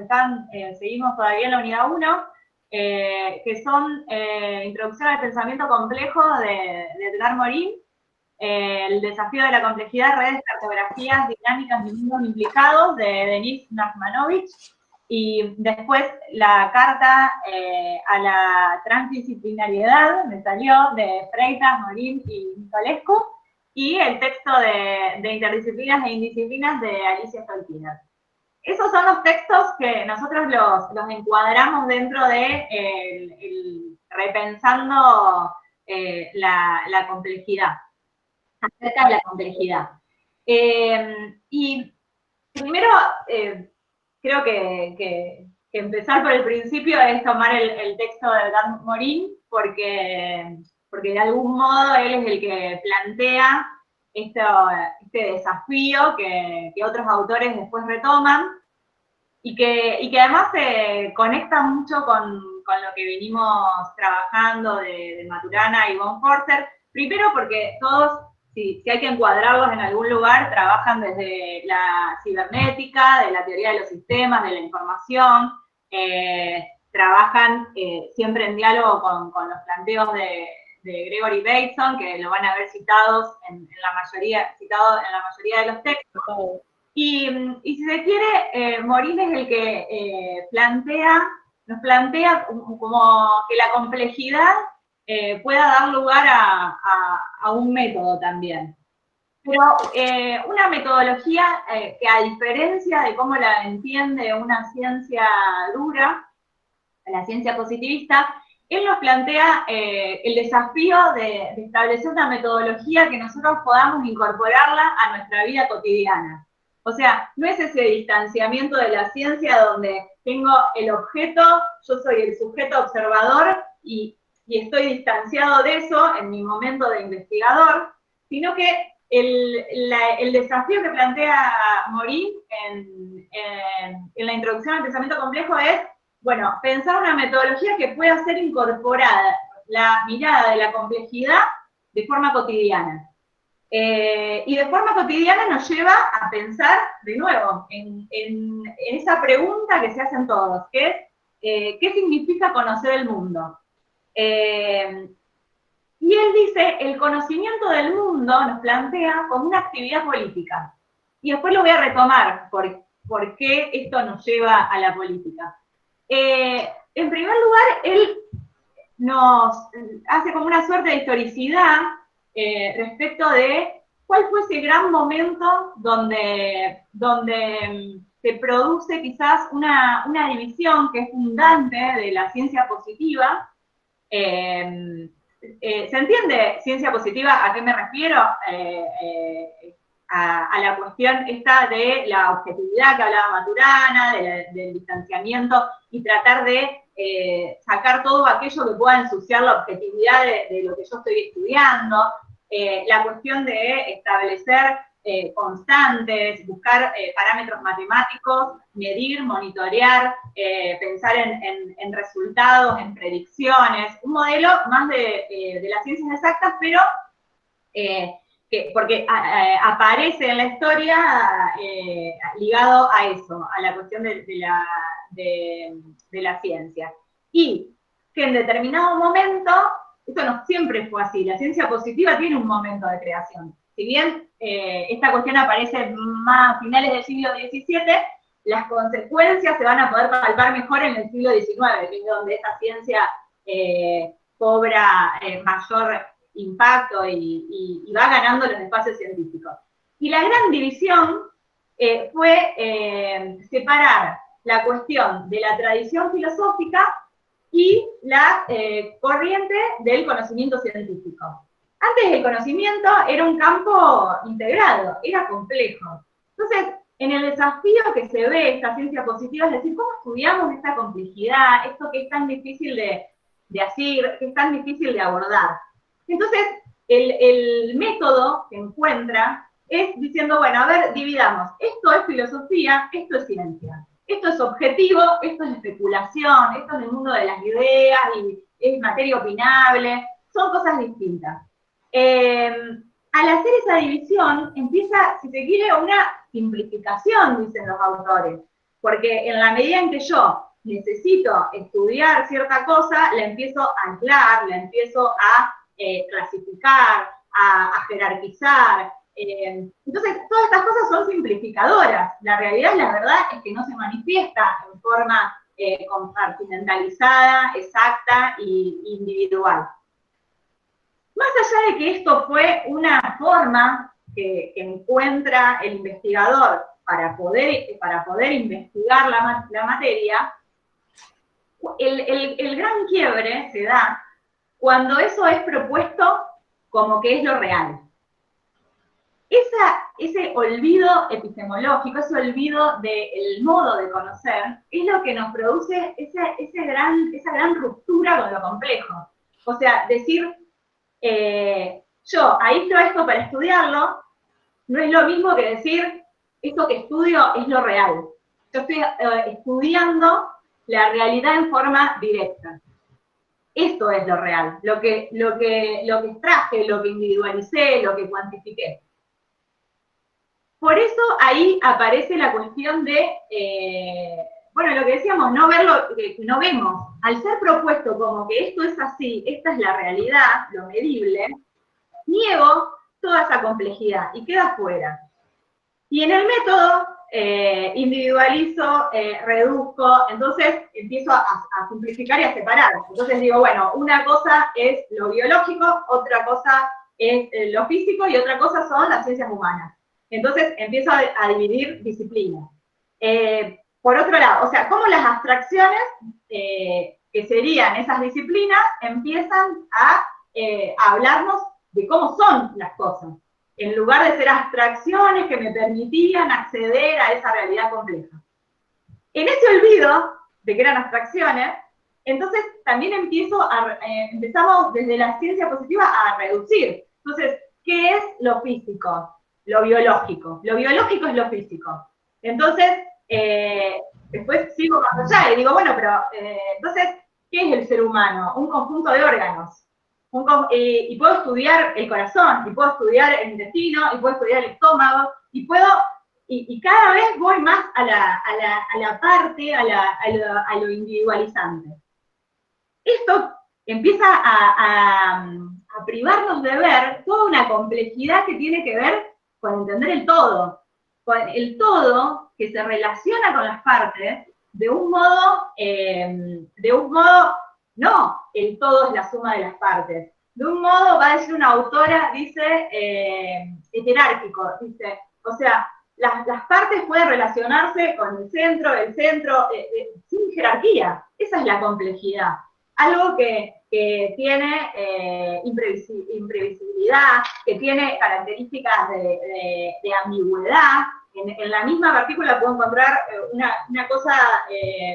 que seguimos todavía en la unidad 1, que son Introducción al pensamiento complejo de Edgar Morin, El desafío de la complejidad, redes, cartografías, dinámicas y mundos implicados, de Denis Nachmanovich, y después la carta a la transdisciplinariedad, me salió, de Freitas, Morin y Nicolescu, y el texto de Interdisciplinas e Indisciplinas de Alicia Stolkiner. Esos son los textos que nosotros los encuadramos dentro de el repensando la complejidad, acerca de la complejidad. Y primero, creo que empezar por el principio es tomar el texto de Edgar Morin, porque de algún modo él es el que plantea este desafío que otros autores después retoman, y que además se conecta mucho con lo que venimos trabajando de Maturana y von Forster, primero porque todos, si hay que encuadrarlos en algún lugar, trabajan desde la cibernética, de la teoría de los sistemas, de la información, trabajan siempre en diálogo con los planteos de Gregory Bateson, que lo van a ver citado en la mayoría de los textos. Y si se quiere, Morin es el que nos plantea como que la complejidad pueda dar lugar a un método también. Pero una metodología que, a diferencia de cómo la entiende una ciencia dura, la ciencia positivista, él nos plantea el desafío de establecer una metodología que nosotros podamos incorporarla a nuestra vida cotidiana. O sea, no es ese distanciamiento de la ciencia donde tengo el objeto, yo soy el sujeto observador y estoy distanciado de eso en mi momento de investigador, sino que el desafío que plantea Morin en la introducción al pensamiento complejo es, bueno, pensar una metodología que pueda ser incorporada, la mirada de la complejidad, de forma cotidiana. Y de forma cotidiana nos lleva a pensar de nuevo en esa pregunta que se hacen todos, que es ¿qué significa conocer el mundo? Y él dice, el conocimiento del mundo nos plantea como una actividad política. Y después lo voy a retomar, por qué esto nos lleva a la política. En primer lugar, él nos hace como una suerte de historicidad respecto de cuál fue ese gran momento donde se produce quizás una división que es fundante de la ciencia positiva. ¿Se entiende ciencia positiva a qué me refiero? A la cuestión esta de la objetividad que hablaba Maturana, del distanciamiento, y tratar de sacar todo aquello que pueda ensuciar la objetividad de lo que yo estoy estudiando, la cuestión de establecer constantes, buscar parámetros matemáticos, medir, monitorear, pensar en resultados, en predicciones, un modelo más de las ciencias exactas, pero porque aparece en la historia ligado a eso, a la cuestión de la ciencia. Y que en determinado momento, esto no siempre fue así, la ciencia positiva tiene un momento de creación. Si bien esta cuestión aparece más a finales del siglo XVII, las consecuencias se van a poder palpar mejor en el siglo XIX, que es donde esta ciencia cobra mayor impacto y va ganando los espacios científicos. Y la gran división fue separar la cuestión de la tradición filosófica y la corriente del conocimiento científico. Antes el conocimiento era un campo integrado, era complejo. Entonces, en el desafío que se ve esta ciencia positiva es decir, ¿cómo estudiamos esta complejidad, esto que es tan difícil de hacer, que es tan difícil de abordar? Entonces, el método que encuentra es diciendo, bueno, a ver, dividamos, esto es filosofía, esto es ciencia. Esto es objetivo, esto es especulación, esto es el mundo de las ideas y es materia opinable, son cosas distintas. Al hacer esa división empieza, si se quiere, una simplificación, dicen los autores, porque en la medida en que yo necesito estudiar cierta cosa, la empiezo a anclar, la empiezo a clasificar, a jerarquizar. Entonces, todas estas cosas son simplificadoras. La realidad, la verdad, es que no se manifiesta en forma compartimentalizada, exacta e individual. Más allá de que esto fue una forma que encuentra el investigador para poder investigar la materia, el gran quiebre se da cuando eso es propuesto como que es lo real. Ese olvido epistemológico, ese olvido del modo de conocer, es lo que nos produce esa gran ruptura con lo complejo. O sea, decir, yo aíslo esto para estudiarlo, no es lo mismo que decir, esto que estudio es lo real. Yo estoy estudiando la realidad en forma directa. Esto es lo real, lo que extraje, lo que individualicé, lo que cuantifiqué. Por eso ahí aparece la cuestión de, bueno, lo que decíamos, no ver lo que no vemos. Al ser propuesto como que esto es así, esta es la realidad, lo medible, niego toda esa complejidad y queda fuera. Y en el método individualizo, reduzco, entonces empiezo a simplificar y a separar. Entonces digo, bueno, una cosa es lo biológico, otra cosa es lo físico y otra cosa son las ciencias humanas. Entonces empiezo a dividir disciplinas. Por otro lado, o sea, cómo las abstracciones que serían esas disciplinas empiezan a hablarnos de cómo son las cosas, en lugar de ser abstracciones que me permitían acceder a esa realidad compleja. En ese olvido de que eran abstracciones, entonces también empezamos desde la ciencia positiva a reducir. Entonces, ¿qué es lo físico? Lo biológico. Lo biológico es lo físico. Entonces, después sigo más allá y digo, bueno, pero entonces, ¿qué es el ser humano? Un conjunto de órganos. Y puedo estudiar el corazón, y puedo estudiar el intestino, y puedo estudiar el estómago, y cada vez voy más a la parte, a lo individualizante. Esto empieza a privarnos de ver toda una complejidad que tiene que ver con entender el todo que se relaciona con las partes de un modo, no, el todo es la suma de las partes. De un modo, va a decir una autora, dice, heterárquico, dice, o sea, las partes pueden relacionarse con el centro, sin jerarquía. Esa es la complejidad. Algo que tiene imprevisibilidad, que tiene características de ambigüedad. En la misma partícula puedo encontrar una cosa,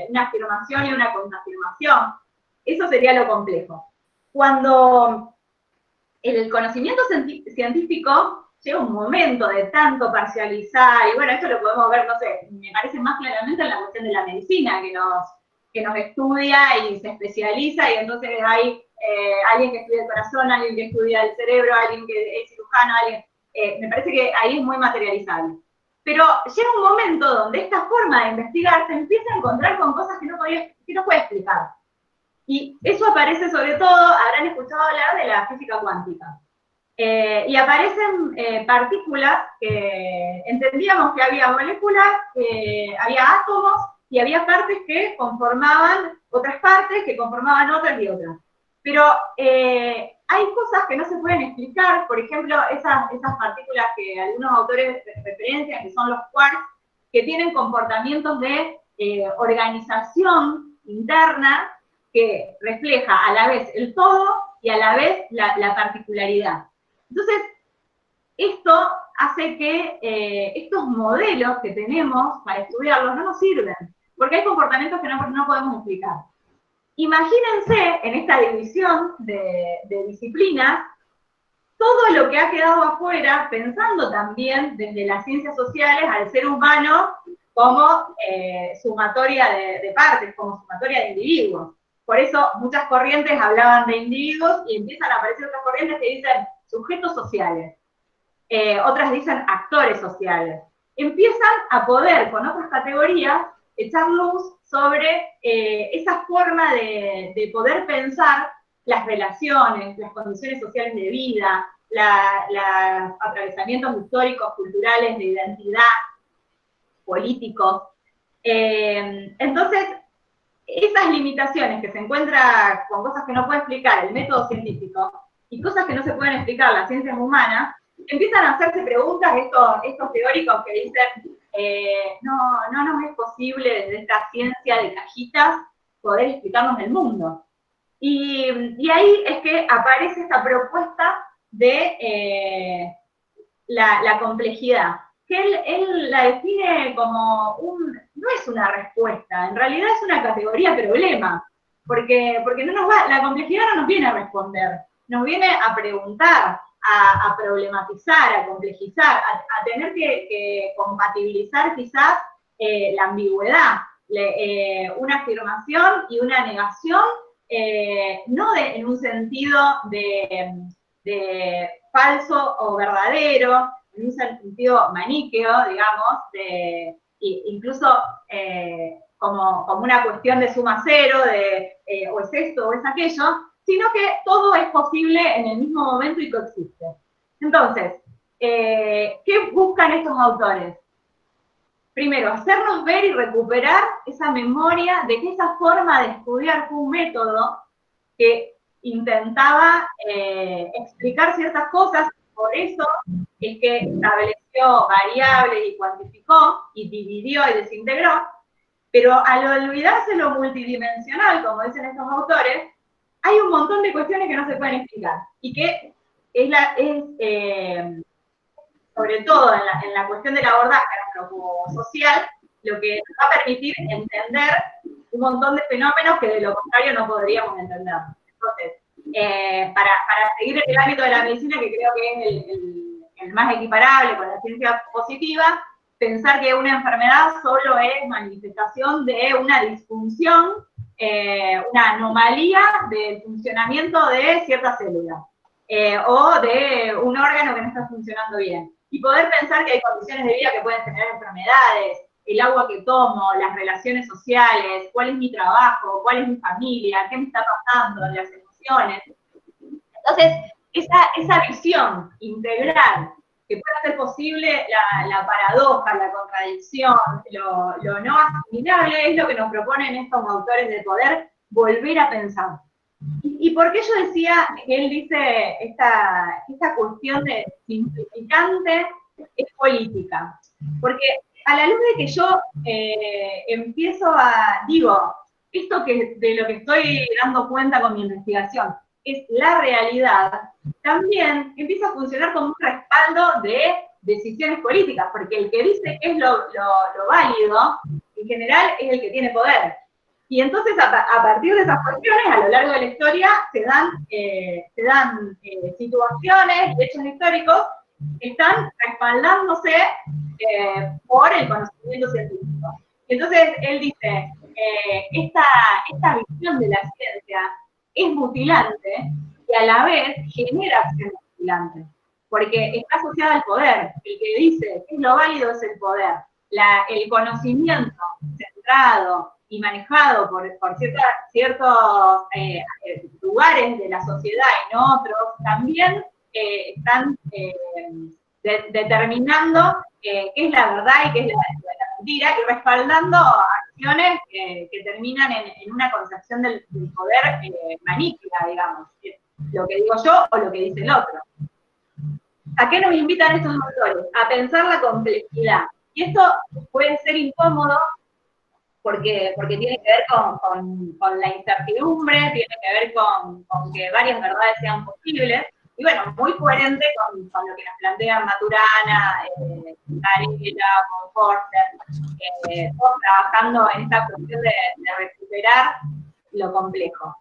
una afirmación y una contraafirmación. Eso sería lo complejo. Cuando el conocimiento científico llega un momento de tanto parcializar, y bueno, esto lo podemos ver, no sé, me parece más claramente en la cuestión de la medicina, que nos estudia y se especializa, y entonces hay alguien que estudia el corazón, alguien que estudia el cerebro, alguien que es cirujano, me parece que ahí es muy materializable. Pero llega un momento donde esta forma de investigar se empieza a encontrar con cosas que no puede explicar. Y eso aparece sobre todo, habrán escuchado hablar de la física cuántica. Y aparecen partículas que entendíamos que había moléculas, que había átomos, y había partes que conformaban otras partes, que conformaban otras y otras. Pero hay cosas que no se pueden explicar, por ejemplo, esas partículas que algunos autores referencian, que son los quarks, que tienen comportamientos de organización interna, que refleja a la vez el todo y a la vez la particularidad. Entonces, esto hace que estos modelos que tenemos para estudiarlos no nos sirven, porque hay comportamientos que no podemos explicar. Imagínense en esta división de disciplinas, todo lo que ha quedado afuera, pensando también desde las ciencias sociales al ser humano como sumatoria de partes, como sumatoria de individuos. Por eso muchas corrientes hablaban de individuos y empiezan a aparecer otras corrientes que dicen sujetos sociales. Otras dicen actores sociales. Empiezan a poder, con otras categorías, echar luz sobre esa forma de poder pensar las relaciones, las condiciones sociales de vida, los atravesamientos históricos, culturales, de identidad, políticos. Entonces, esas limitaciones que se encuentran con cosas que no puede explicar el método científico y cosas que no se pueden explicar las ciencias humanas, empiezan a hacerse preguntas estos teóricos que dicen no nos es posible desde esta ciencia de cajitas poder explicarnos el mundo. Y ahí es que aparece esta propuesta de la complejidad, que él la define como no es una respuesta, en realidad es una categoría problema, porque la complejidad no nos viene a responder, nos viene a preguntar, a problematizar, a complejizar, a tener que compatibilizar quizás la ambigüedad, una afirmación y una negación, no en un sentido de falso o verdadero, en un sentido maniqueo, digamos, incluso como una cuestión de suma cero, o es esto o es aquello, sino que todo es posible en el mismo momento y coexiste. Entonces, ¿qué buscan estos autores? Primero, hacernos ver y recuperar esa memoria de que esa forma de estudiar fue un método que intentaba explicar ciertas cosas, por eso es que estableció variables y cuantificó, y dividió y desintegró, pero al olvidarse lo multidimensional, como dicen estos autores, hay un montón de cuestiones que no se pueden explicar, y que sobre todo en la cuestión del abordaje social, lo que nos va a permitir entender un montón de fenómenos que de lo contrario no podríamos entender. Entonces, para seguir en el ámbito de la medicina, que creo que es el más equiparable con la ciencia positiva, pensar que una enfermedad solo es manifestación de una disfunción, una anomalía del funcionamiento de ciertas células, o de un órgano que no está funcionando bien. Y poder pensar que hay condiciones de vida que pueden generar enfermedades, el agua que tomo, las relaciones sociales, cuál es mi trabajo, cuál es mi familia, qué me está pasando, las emociones. Entonces, esa visión integral que puede hacer posible la paradoja, la contradicción, lo no asimilable, es lo que nos proponen estos autores de poder volver a pensar. ¿Y por qué yo decía que él dice esta cuestión de simplificante es política? Porque a la luz de que yo empiezo digo, esto de lo que estoy dando cuenta con mi investigación es la realidad, también empieza a funcionar como un respaldo de decisiones políticas, porque el que dice que es lo válido, en general es el que tiene poder. Y entonces, a partir de esas cuestiones, a lo largo de la historia, se dan situaciones y hechos históricos que están respaldándose por el conocimiento científico. Entonces, él dice, esta visión de la ciencia es mutilante y a la vez genera acciones mutilantes, porque está asociada al poder. El que dice que es lo válido es el poder. El conocimiento centrado y manejado por ciertos lugares de la sociedad y no otros, también están determinando qué es la verdad y qué es la mentira, y respaldando acciones que terminan en una concepción del poder maniquea, digamos, lo que digo yo o lo que dice el otro. ¿A qué nos invitan estos autores? A pensar la complejidad. Y esto puede ser incómodo porque tiene que ver con la incertidumbre, tiene que ver con que varias verdades sean posibles, y bueno, muy coherente con lo que nos plantean Maturana, Varela, Forster, todos trabajando en esta cuestión de recuperar lo complejo.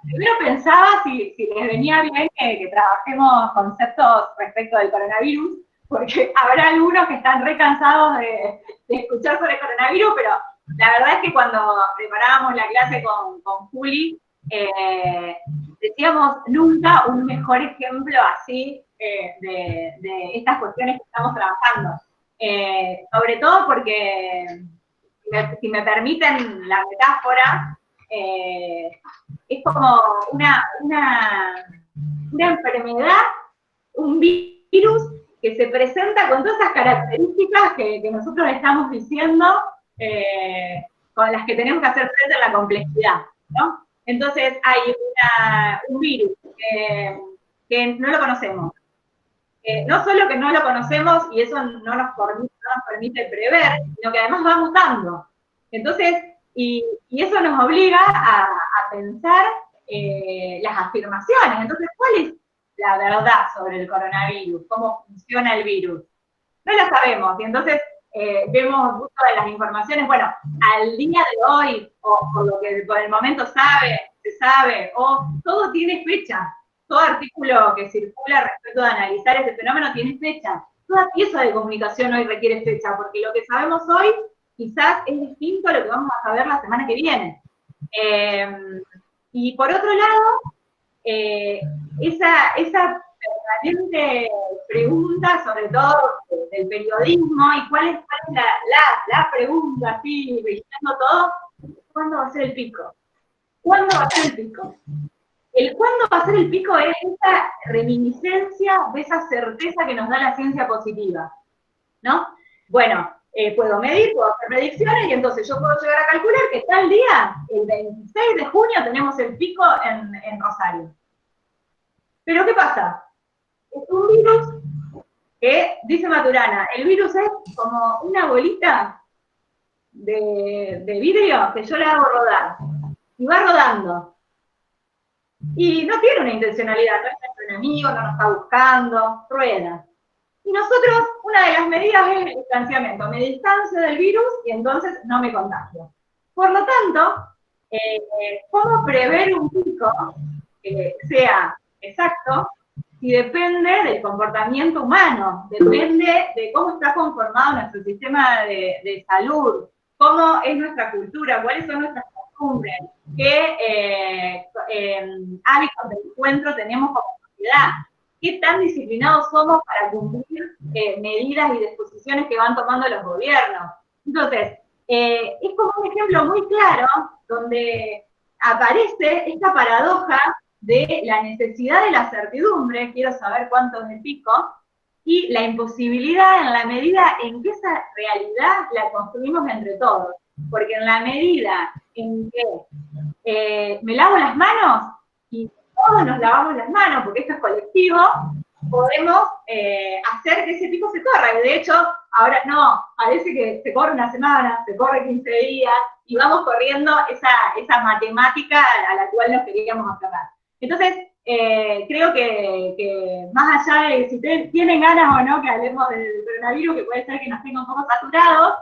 Primero pensaba si les venía bien que trabajemos conceptos respecto del coronavirus, porque habrá algunos que están re cansados de escuchar sobre el coronavirus, pero la verdad es que cuando preparábamos la clase con Juli, decíamos nunca un mejor ejemplo así de estas cuestiones que estamos trabajando. Sobre todo porque, si me permiten la metáfora, es como una enfermedad, un virus que se presenta con todas esas características que nosotros estamos diciendo, con las que tenemos que hacer frente a la complejidad, ¿no? Entonces hay un virus que no lo conocemos. No solo que no lo conocemos y eso no nos permite prever, sino que además va mutando. Entonces, y eso nos obliga a pensar las afirmaciones. Entonces, ¿cuál es la verdad sobre el coronavirus? ¿Cómo funciona el virus? No la sabemos, y entonces vemos muchas de las informaciones, bueno, al día de hoy, o por lo que por el momento se sabe, o todo tiene fecha. Todo artículo que circula respecto de analizar este fenómeno tiene fecha. Toda pieza de comunicación hoy requiere fecha, porque lo que sabemos hoy quizás es distinto a lo que vamos a saber la semana que viene. Y por otro lado, esa permanente pregunta, sobre todo del periodismo, y cuál es la pregunta, así, vigilando todo, ¿cuándo va a ser el pico? ¿Cuándo va a ser el pico? El cuándo va a ser el pico es esa reminiscencia de esa certeza que nos da la ciencia positiva, ¿no? Bueno, puedo medir, puedo hacer predicciones, y entonces yo puedo llegar a calcular que tal día, el 26 de junio, tenemos el pico en Rosario. Pero ¿qué pasa? Es un virus que, dice Maturana, el virus es como una bolita de vidrio que yo le hago rodar, y va rodando. Y no tiene una intencionalidad, no es nuestro enemigo, no nos está buscando, rueda. Y nosotros, una de las medidas es el distanciamiento. Me distancio del virus y entonces no me contagio. Por lo tanto, ¿cómo prever un pico que sea exacto? Si depende del comportamiento humano, depende de cómo está conformado nuestro sistema de salud, cómo es nuestra cultura, cuáles son nuestras costumbres, qué hábitos de encuentro tenemos como sociedad, qué tan disciplinados somos para cumplir medidas y disposiciones que van tomando los gobiernos. Entonces, es como un ejemplo muy claro donde aparece esta paradoja de la necesidad de la certidumbre, quiero saber cuánto es el pico, y la imposibilidad en la medida en que esa realidad la construimos entre todos. Porque en la medida en que me lavo las manos, y todos nos lavamos las manos, porque esto es colectivo, podemos hacer que ese pico se corra. Y de hecho, ahora no, parece que se corre una semana, se corre 15 días, y vamos corriendo esa matemática a la cual nos queríamos aferrar. Entonces, creo que más allá de si tienen ganas o no que hablemos del coronavirus, que puede ser que nos tenga un poco saturados,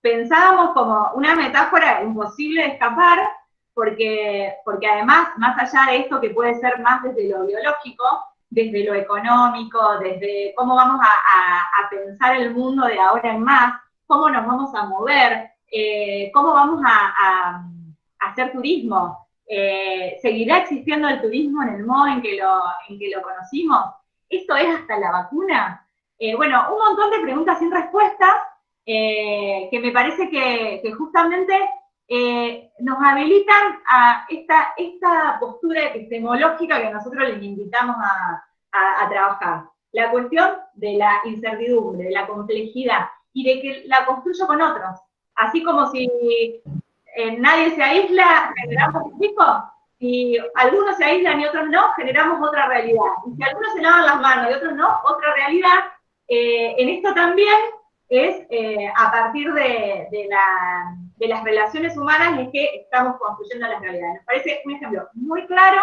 pensábamos como una metáfora imposible de escapar, porque además, más allá de esto que puede ser más desde lo biológico, desde lo económico, desde cómo vamos a pensar el mundo de ahora en más, cómo nos vamos a mover, cómo vamos a hacer turismo. ¿Seguirá existiendo el turismo en el modo en que lo conocimos? ¿Esto es hasta la vacuna? Bueno, un montón de preguntas sin respuesta que me parece que justamente nos habilitan a esta postura epistemológica que nosotros les invitamos a trabajar. La cuestión de la incertidumbre, de la complejidad, y de que la construyo con otros. Así como si nadie se aísla, generamos un pico. Si algunos se aíslan y otros no, generamos otra realidad. Y si algunos se lavan las manos y otros no, otra realidad. en esto también es a partir de las relaciones humanas es que estamos construyendo las realidades. Nos parece un ejemplo muy claro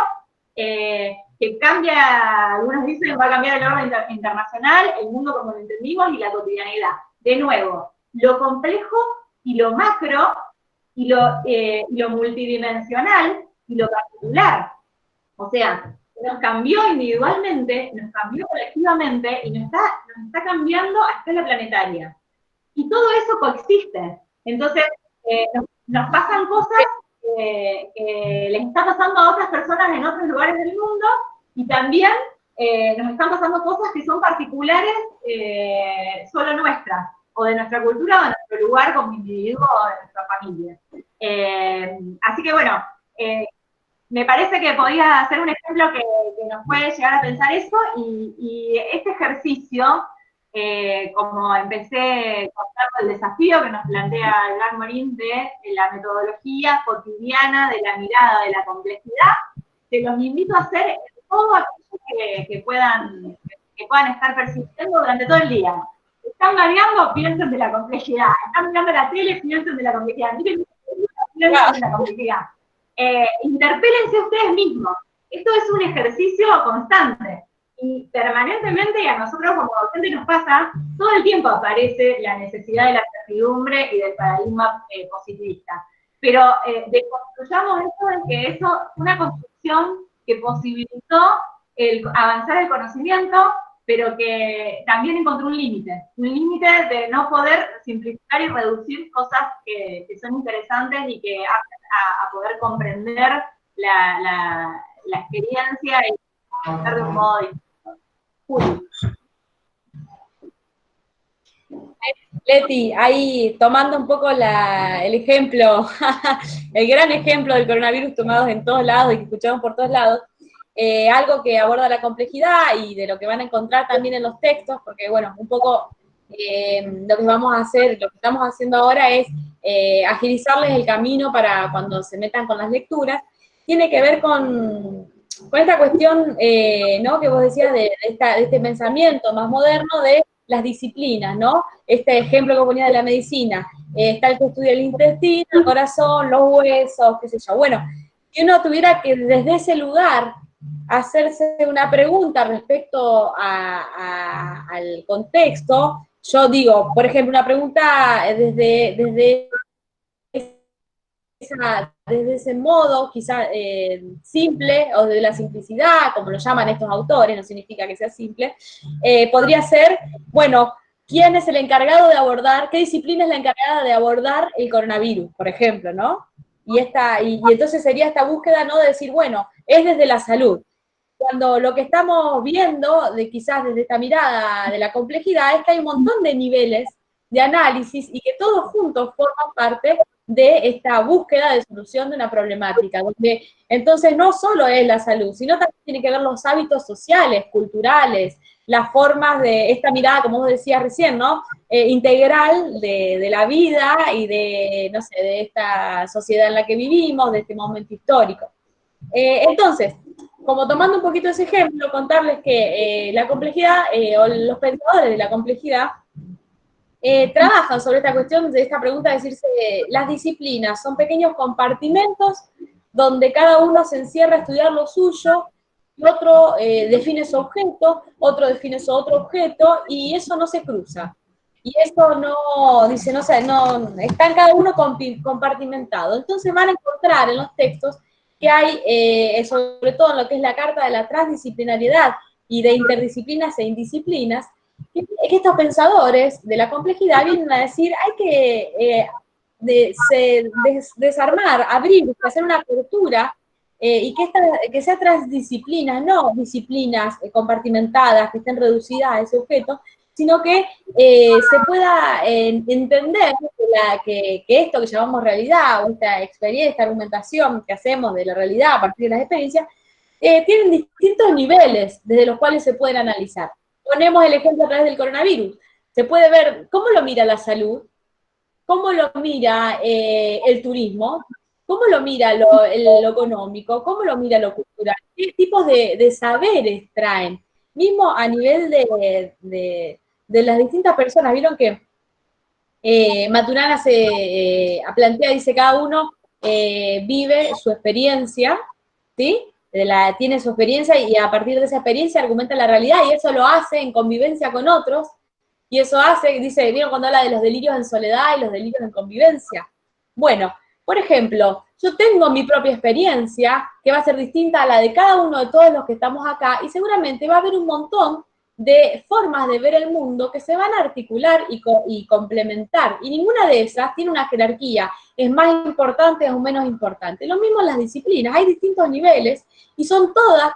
que cambia, algunos dicen, va a cambiar el orden internacional, el mundo como lo entendimos y la cotidianidad. De nuevo, lo complejo y lo macro y lo multidimensional y lo particular. O sea, nos cambió individualmente, nos cambió colectivamente y nos está cambiando a escala planetaria. Y todo eso coexiste. Entonces, nos pasan cosas que les está pasando a otras personas en otros lugares del mundo y también nos están pasando cosas que son particulares solo nuestras, o de nuestra cultura, o de nuestro lugar como individuo, o de nuestra familia. Así que bueno, me parece que podía ser un ejemplo que nos puede llegar a pensar eso, y este ejercicio, como empecé contando el desafío que nos plantea el Gran Morín de la metodología cotidiana, de la mirada de la complejidad, te los invito a hacer en todo aquello que puedan estar persistiendo durante todo el día. Están variando, piensen de la complejidad. Están mirando la tele, piensen de la complejidad. Miren, piensen de la complejidad. Interpélense ustedes mismos. Esto es un ejercicio constante. Y permanentemente, y a nosotros como docentes nos pasa, todo el tiempo aparece la necesidad de la certidumbre y del paradigma positivista. Pero deconstruyamos esto en que eso es una construcción que posibilitó avanzar el conocimiento, pero que también encontró un límite de no poder simplificar y reducir cosas que son interesantes y que hacen a poder comprender la experiencia y pensar de un modo distinto. Leti, ahí tomando un poco el ejemplo, el gran ejemplo del coronavirus tomados en todos lados y que escuchamos por todos lados, algo que aborda la complejidad y de lo que van a encontrar también en los textos, porque bueno, un poco lo que vamos a hacer, lo que estamos haciendo ahora es agilizarles el camino para cuando se metan con las lecturas, tiene que ver con esta cuestión, ¿no?, que vos decías de este pensamiento más moderno de las disciplinas, ¿no? Este ejemplo que ponía de la medicina, está el que estudia el intestino, el corazón, los huesos, qué sé yo. Bueno, si uno tuviera que desde ese lugar hacerse una pregunta respecto al contexto, yo digo, por ejemplo, una pregunta desde ese modo, quizá simple, o de la simplicidad, como lo llaman estos autores, no significa que sea simple, podría ser, bueno, ¿quién es el encargado de abordar, qué disciplina es la encargada de abordar el coronavirus, por ejemplo, ¿no? Y entonces sería esta búsqueda, ¿no?, de decir, bueno, es desde la salud. Cuando lo que estamos viendo, quizás desde esta mirada de la complejidad, es que hay un montón de niveles de análisis y que todos juntos forman parte de esta búsqueda de solución de una problemática, donde entonces no solo es la salud, sino también tiene que ver los hábitos sociales, culturales, las formas de esta mirada, como vos decías recién, ¿no?, integral de la vida y de, no sé, de esta sociedad en la que vivimos, de este momento histórico. Entonces, como tomando un poquito ese ejemplo, contarles que la complejidad, o los pensadores de la complejidad, trabajan sobre esta cuestión de esta pregunta, de decirse, las disciplinas son pequeños compartimentos donde cada uno se encierra a estudiar lo suyo, y otro define su objeto, otro define su otro objeto, y eso no se cruza. Y eso no, dice, no sé, no, están cada uno compartimentado. Entonces van a encontrar en los textos que hay, sobre todo en lo que es la carta de la transdisciplinariedad y de interdisciplinas e indisciplinas, que estos pensadores de la complejidad vienen a decir, hay que desarmar, abrir, hacer una apertura, y que sea transdisciplinas, no disciplinas compartimentadas, que estén reducidas a ese objeto, sino que se pueda entender que esto que llamamos realidad, o esta experiencia, esta argumentación que hacemos de la realidad a partir de las experiencias, tienen distintos niveles desde los cuales se pueden analizar. Ponemos el ejemplo a través del coronavirus. Se puede ver cómo lo mira la salud, cómo lo mira el turismo, cómo lo mira lo económico, cómo lo mira lo cultural, qué tipos de saberes traen. Mismo a nivel de de las distintas personas. Vieron que Maturana plantea, dice, cada uno vive su experiencia, ¿sí? Tiene su experiencia y a partir de esa experiencia argumenta la realidad, y eso lo hace en convivencia con otros, y eso hace, dice, ¿vieron cuando habla de los delirios en soledad y los delirios en convivencia? Bueno, por ejemplo, yo tengo mi propia experiencia, que va a ser distinta a la de cada uno de todos los que estamos acá, y seguramente va a haber un montón de formas de ver el mundo que se van a articular y complementar, y ninguna de esas tiene una jerarquía, es más importante o menos importante. Lo mismo en las disciplinas, hay distintos niveles, y son todas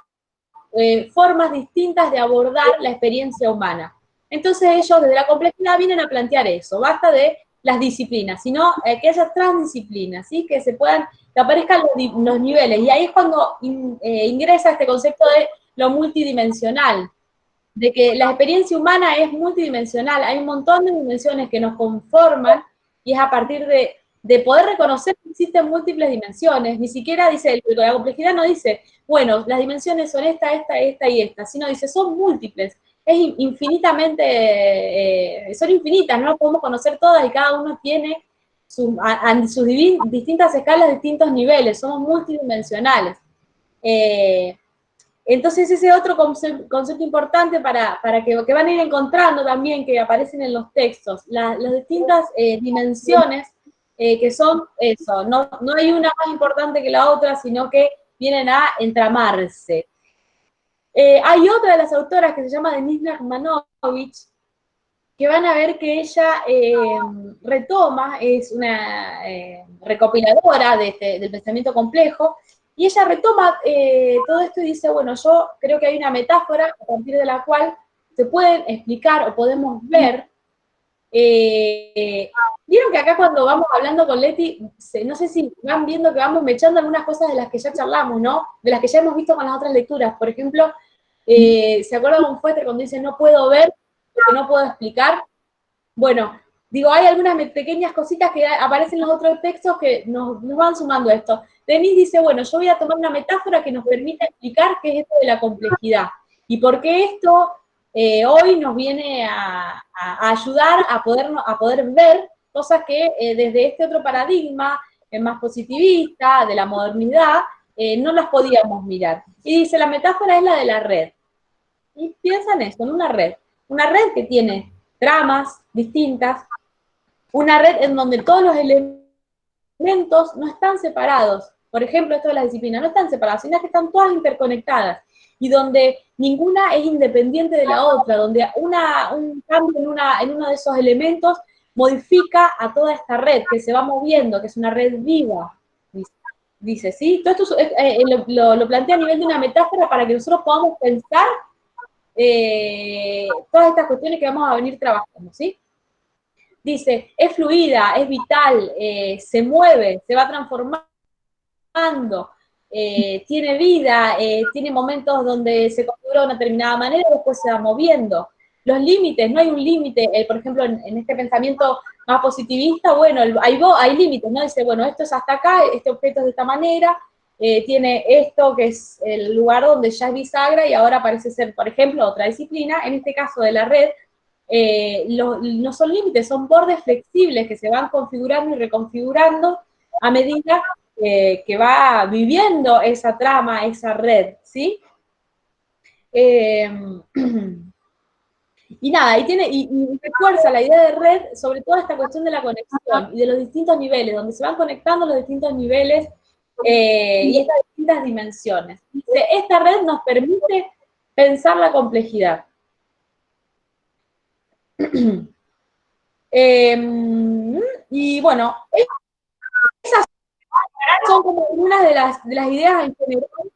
formas distintas de abordar la experiencia humana. Entonces ellos desde la complejidad vienen a plantear eso, basta de las disciplinas, sino que haya transdisciplinas, ¿sí? Que se puedan, que aparezcan los niveles, y ahí es cuando ingresa este concepto de lo multidimensional, de que la experiencia humana es multidimensional, hay un montón de dimensiones que nos conforman, y es a partir de poder reconocer que existen múltiples dimensiones. Ni siquiera dice, la complejidad no dice, bueno, las dimensiones son esta y esta, sino dice, son múltiples, es infinitamente, son infinitas, no las podemos conocer todas, y cada uno tiene sus distintas escalas, distintos niveles, somos multidimensionales. Entonces ese otro concepto importante para que van a ir encontrando también, que aparecen en los textos, las distintas dimensiones que son eso, no hay una más importante que la otra, sino que vienen a entramarse. Hay otra de las autoras que se llama Denise Nachmanovich, que van a ver que ella retoma, es una recopiladora del pensamiento complejo, y ella retoma todo esto y dice, bueno, yo creo que hay una metáfora a partir de la cual se pueden explicar o podemos ver. Vieron que acá cuando vamos hablando con Leti, no sé si van viendo que vamos mechando algunas cosas de las que ya charlamos, ¿no? De las que ya hemos visto con las otras lecturas. Por ejemplo, ¿se acuerdan con Fuester cuando dice no puedo ver porque no puedo explicar? Bueno, digo, hay algunas pequeñas cositas que aparecen en los otros textos que nos van sumando a esto. Denise dice, bueno, yo voy a tomar una metáfora que nos permita explicar qué es esto de la complejidad y por qué esto hoy nos viene a ayudar a poder ver cosas que desde este otro paradigma más positivista, de la modernidad, no las podíamos mirar. Y dice, la metáfora es la de la red. Y piensa en eso, en una red que tiene tramas distintas, una red en donde todos los elementos no están separados. Por ejemplo, esto de las disciplinas, no están separadas, sino que están todas interconectadas, y donde ninguna es independiente de la otra, donde un cambio en uno de esos elementos modifica a toda esta red que se va moviendo, que es una red viva, dice, ¿sí? Todo esto lo plantea a nivel de una metáfora para que nosotros podamos pensar todas estas cuestiones que vamos a venir trabajando, ¿sí? Dice, es fluida, es vital, se mueve, se va transformando, tiene vida, tiene momentos donde se configura de una determinada manera y después se va moviendo. Los límites, no hay un límite, por ejemplo, en este pensamiento más positivista, bueno, hay límites, ¿no? Dice, bueno, esto es hasta acá, este objeto es de esta manera, tiene esto que es el lugar donde ya es bisagra y ahora parece ser, por ejemplo, otra disciplina, en este caso de la red, no son límites, son bordes flexibles que se van configurando y reconfigurando a medida que va viviendo esa trama, esa red, ¿sí? Y nada, y refuerza la idea de red sobre toda esta cuestión de la conexión y de los distintos niveles, donde se van conectando los distintos niveles y estas distintas dimensiones. Dice, esta red nos permite pensar la complejidad. Y bueno, esas son como algunas de las ideas en general.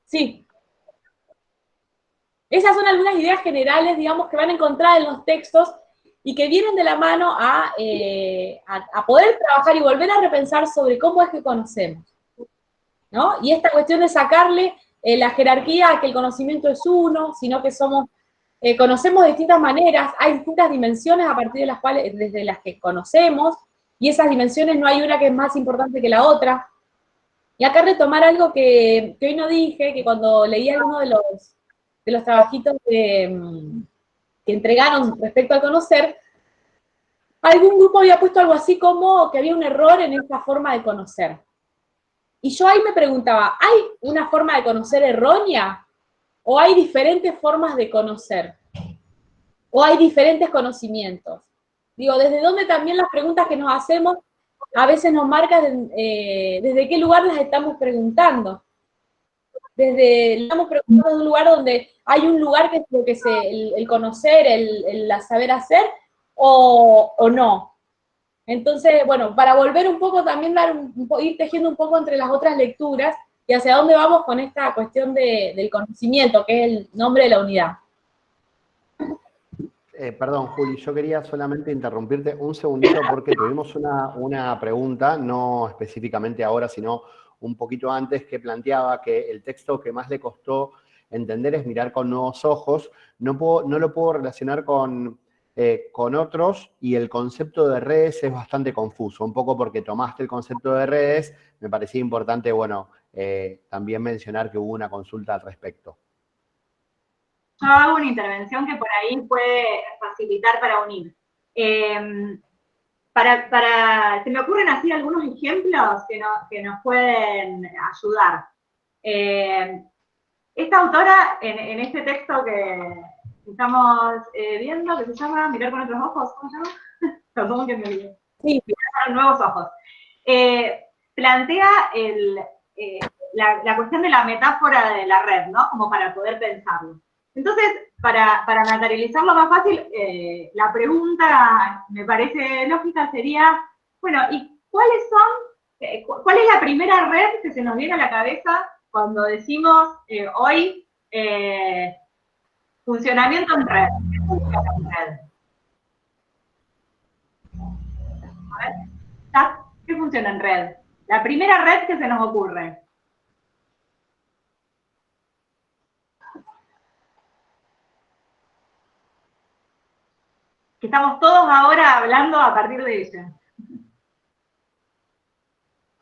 Sí. Esas son algunas ideas generales, digamos, que van a encontrar en los textos y que vienen de la mano a poder trabajar y volver a repensar sobre cómo es que conocemos, ¿no? Y esta cuestión de sacarle la jerarquía a que el conocimiento es uno, sino que conocemos de distintas maneras, hay distintas dimensiones a partir de las cuales, desde las que conocemos, y esas dimensiones no hay una que es más importante que la otra. Y acá retomar algo que hoy no dije, que cuando leí alguno de los trabajitos entregaron respecto al conocer, algún grupo había puesto algo así como que había un error en esa forma de conocer. Y yo ahí me preguntaba, ¿hay una forma de conocer errónea? ¿O hay diferentes formas de conocer? ¿O hay diferentes conocimientos? Digo, ¿desde dónde también las preguntas que nos hacemos a veces nos marcan desde qué lugar las estamos preguntando? Estamos preguntando de un lugar donde hay un lugar que es lo que el conocer, el saber hacer, o no. Entonces, bueno, para volver un poco también, ir tejiendo un poco entre las otras lecturas y hacia dónde vamos con esta cuestión del conocimiento, que es el nombre de la unidad. Perdón, Juli, yo quería solamente interrumpirte un segundito porque tuvimos una pregunta, no específicamente ahora, sino un poquito antes, que planteaba que el texto que más le costó entender es Mirar con nuevos ojos. No lo puedo relacionar con otros, y el concepto de redes es bastante confuso, un poco porque tomaste el concepto de redes, me parecía importante, bueno, también mencionar que hubo una consulta al respecto. Yo hago una intervención que por ahí puede facilitar para unir. Se me ocurren así algunos ejemplos que nos pueden ayudar. Esta autora, en este texto que estamos viendo, que se llama Mirar con otros ojos, ¿cómo se llama? Perdón que me olvidé. Sí, Mirar con nuevos ojos. Plantea la cuestión de la metáfora de la red, ¿no? Como para poder pensarlo. Entonces, para materializarlo más fácil, la pregunta, me parece lógica, sería, bueno, ¿y cuál es la primera red que se nos viene a la cabeza cuando decimos hoy funcionamiento en red? ¿Qué funciona en red? A ver, ¿qué funciona en red? La primera red que se nos ocurre. Que estamos todos ahora hablando a partir de ella.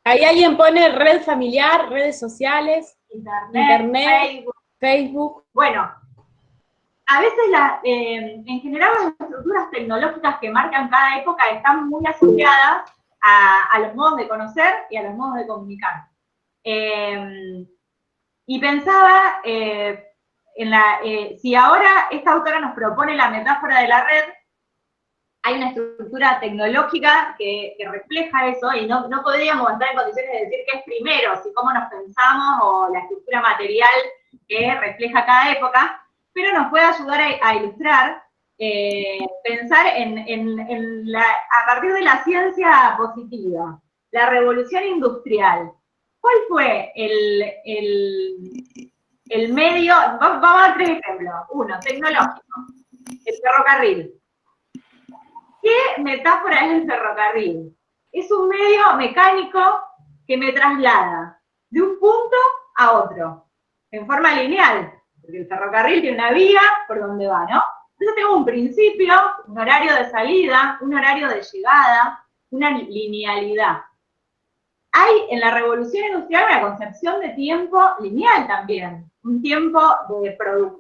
Ahí alguien pone red familiar, redes sociales, internet, Facebook. Bueno, a veces en general las estructuras tecnológicas que marcan cada época están muy asociadas a los modos de conocer y a los modos de comunicar. Y pensaba, si ahora esta autora nos propone la metáfora de la red, hay una estructura tecnológica que refleja eso, y no podríamos estar en condiciones de decir qué es primero, si cómo nos pensamos, o la estructura material que refleja cada época, pero nos puede ayudar a ilustrar, pensar a partir de la ciencia positiva, la revolución industrial. ¿Cuál fue el medio? Vamos a dar 3 ejemplos. Uno, tecnológico, el ferrocarril. ¿Qué metáfora es el ferrocarril? Es un medio mecánico que me traslada de un punto a otro, en forma lineal, porque el ferrocarril tiene una vía por donde va, ¿no? Entonces tengo un principio, un horario de salida, un horario de llegada, una linealidad. Hay en la revolución industrial una concepción de tiempo lineal también, un tiempo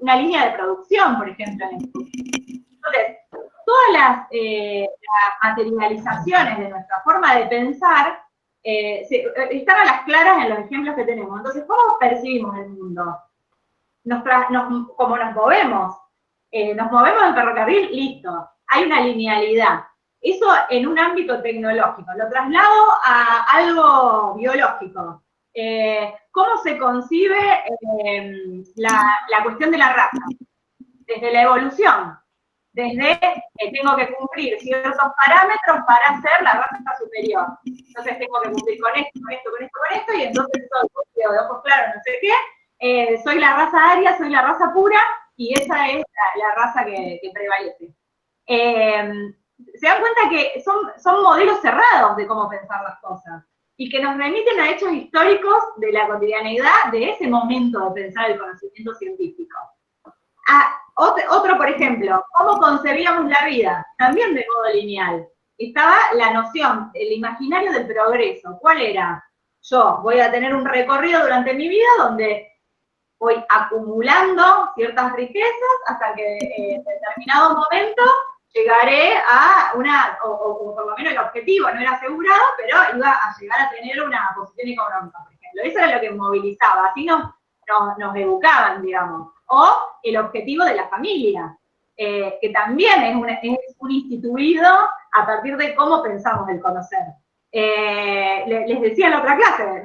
una línea de producción, por ejemplo. Entonces, todas las materializaciones de nuestra forma de pensar están a las claras en los ejemplos que tenemos. Entonces, ¿cómo percibimos el mundo? Como nos movemos. Nos movemos en ferrocarril, listo. Hay una linealidad. Eso en un ámbito tecnológico. Lo traslado a algo biológico. ¿Cómo se concibe la cuestión de la raza? Desde la evolución. Desde tengo que cumplir ciertos parámetros para ser la raza superior. Entonces tengo que cumplir con esto, con esto, con esto, con esto, y entonces soy de ojos claros, no sé qué, soy la raza aria, soy la raza pura, y esa es la raza que prevalece. Se dan cuenta que son modelos cerrados de cómo pensar las cosas, y que nos remiten a hechos históricos de la cotidianeidad de ese momento de pensar el conocimiento científico. Otro, por ejemplo, ¿cómo concebíamos la vida? También de modo lineal. Estaba la noción, el imaginario del progreso. ¿Cuál era? Yo voy a tener un recorrido durante mi vida donde voy acumulando ciertas riquezas hasta que en determinado momento llegaré a o por lo menos el objetivo no era asegurado, pero iba a llegar a tener una posición económica, por ejemplo. Eso era lo que movilizaba, así nos educaban, digamos. O el objetivo de la familia, que también es un instituido a partir de cómo pensamos el conocer. Les decía en la otra clase,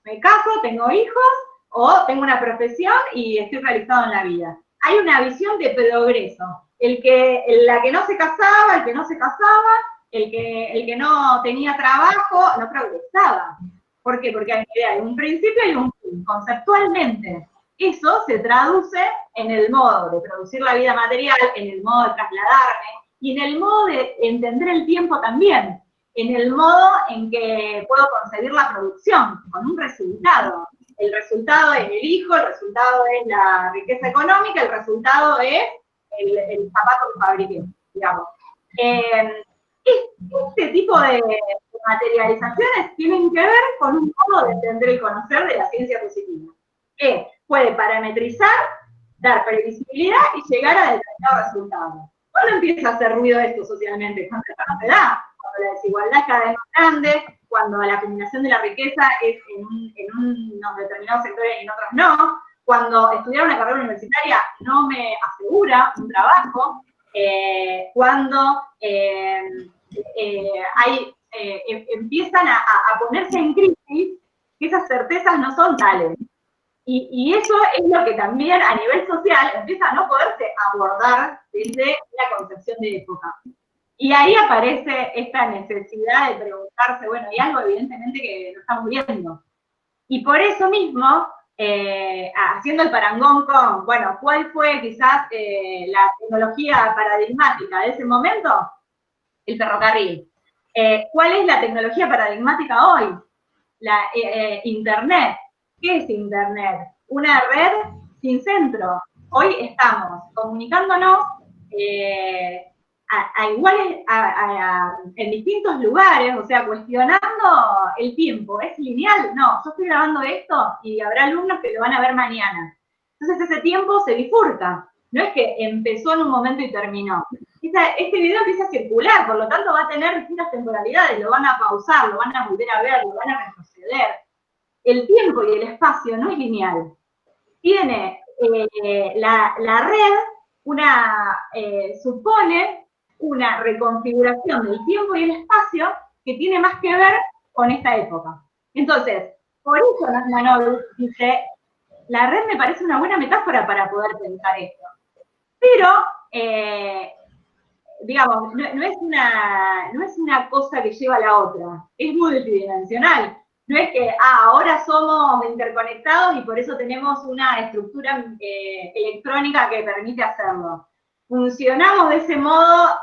me caso, tengo hijos, o tengo una profesión y estoy realizado en la vida. Hay una visión de progreso. La que no se casaba, el que no se casaba, el que no tenía trabajo, no progresaba. ¿Por qué? Porque hay un principio y un fin, conceptualmente. Eso se traduce en el modo de producir la vida material, en el modo de trasladarme, y en el modo de entender el tiempo también, en el modo en que puedo concebir la producción, con un resultado. El resultado es el hijo, el resultado es la riqueza económica, el resultado es el zapato que fabriqué, digamos. Este tipo de materializaciones tienen que ver con un modo de entender y conocer de la ciencia positiva, que puede parametrizar, dar previsibilidad y llegar a determinados resultados. ¿Cuándo empieza a hacer ruido esto socialmente? Cuando no se da, cuando la desigualdad es cada vez más grande, cuando la acumulación de la riqueza es en unos determinados sectores y en otros no, cuando estudiar una carrera universitaria no me asegura un trabajo, cuando empiezan a ponerse en crisis, que esas certezas no son tales. Y eso es lo que también a nivel social empieza a no poderse abordar desde la concepción de época. Y ahí aparece esta necesidad de preguntarse, bueno, hay algo evidentemente que no estamos viendo. Y por eso mismo, haciendo el parangón con, bueno, ¿cuál fue quizás la tecnología paradigmática de ese momento? El ferrocarril. ¿Cuál es la tecnología paradigmática hoy? Internet. ¿Qué es Internet? Una red sin centro. Hoy estamos comunicándonos en distintos lugares, o sea, cuestionando el tiempo. ¿Es lineal? No, yo estoy grabando esto y habrá alumnos que lo van a ver mañana. Entonces ese tiempo se bifurca. No es que empezó en un momento y terminó. Este video empieza a circular, por lo tanto va a tener distintas temporalidades, lo van a pausar, lo van a volver a ver, lo van a retroceder. El tiempo y el espacio no es lineal. Tiene la red, supone una reconfiguración del tiempo y el espacio que tiene más que ver con esta época. Entonnes, por eso Manol dice, la red me parece una buena metáfora para poder pensar esto. Pero, digamos, no es una cosa que lleva a la otra, es multidimensional. No es que, ahora somos interconectados y por eso tenemos una estructura electrónica que permite hacerlo. Funcionamos de ese modo,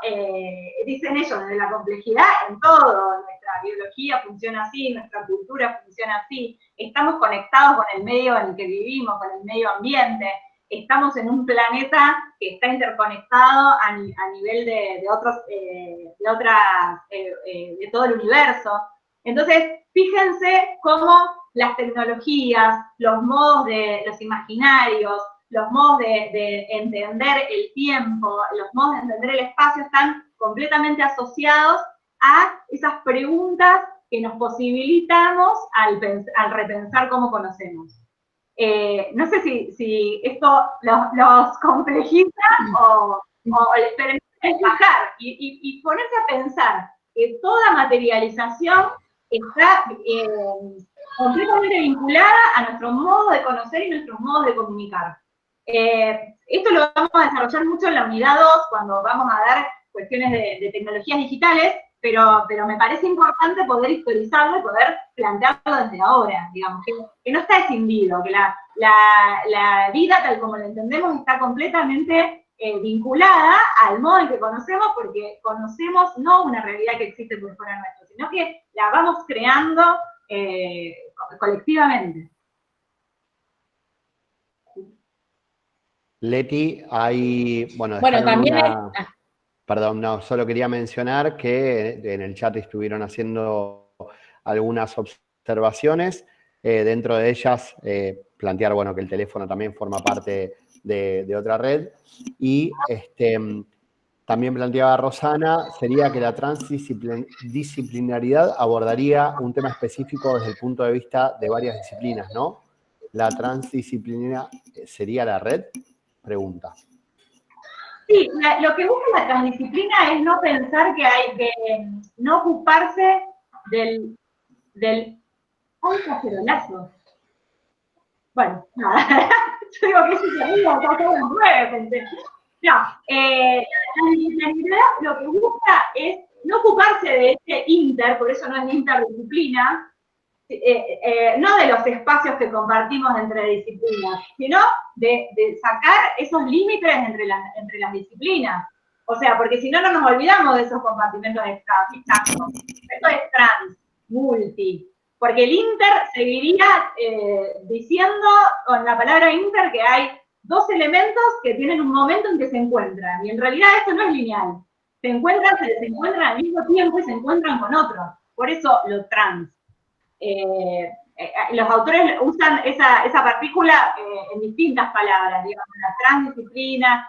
dicen ellos, desde la complejidad en todo. Nuestra biología funciona así, nuestra cultura funciona así. Estamos conectados con el medio en el que vivimos, con el medio ambiente. Estamos en un planeta que está interconectado a nivel de todo el universo. Entonces, fíjense cómo las tecnologías, los modos los imaginarios, los modos de entender el tiempo, los modos de entender el espacio están completamente asociados a esas preguntas que nos posibilitamos al repensar cómo conocemos. No sé si esto los complejiza o les permite bajar y ponerse a pensar que toda materialización está completamente vinculada a nuestro modo de conocer y nuestros modos de comunicar. Esto lo vamos a desarrollar mucho en la unidad 2, cuando vamos a dar cuestiones de tecnologías digitales, pero me parece importante poder historizarlo y poder plantearlo desde ahora, digamos, que no está escindido, que la vida tal como la entendemos está completamente vinculada al modo en que conocemos, porque conocemos no una realidad que existe por fuera nuestro, sino que la vamos creando colectivamente. Leti, hay, bueno también perdón, no, solo quería mencionar que en el chat estuvieron haciendo algunas observaciones. dentro de ellas plantear, bueno, que el teléfono también forma parte de otra red. Y también planteaba Rosana, sería que la transdisciplinaridad abordaría un tema específico desde el punto de vista de varias disciplinas, ¿no? ¿La transdisciplina sería la red? Pregunta. Sí, lo que busca la transdisciplina es no pensar que hay que no ocuparse del ¡ay, cacerolazo! Bueno, nada, yo digo que es terrible, acá todo en 9, pensé. No, la transdisciplinaridad lo que busca es no ocuparse de este por eso no es interdisciplina, no de los espacios que compartimos entre disciplinas, sino de sacar esos límites entre las disciplinas. O sea, porque si no, no nos olvidamos de esos compartimentos exactos. Esto es trans, multi. Porque el seguiría diciendo con la palabra que hay dos elementos que tienen un momento en que se encuentran. Y en realidad esto no es lineal. Se desencuentran al mismo tiempo y se encuentran con otros. Por eso lo trans. Los autores usan esa partícula en distintas palabras, digamos, la transdisciplina,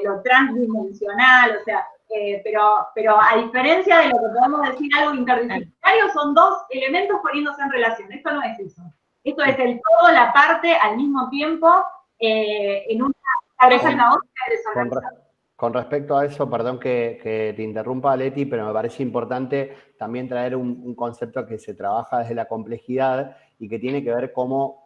lo transdimensional, o sea, pero a diferencia de lo que podemos decir algo interdisciplinario, son dos elementos poniéndose en relación. Esto no es eso. Esto es el todo, la parte, al mismo tiempo, en una cabeza en la otra. Con respecto a eso, perdón que te interrumpa, Leti, pero me parece importante también traer un concepto que se trabaja desde la complejidad y que tiene que ver cómo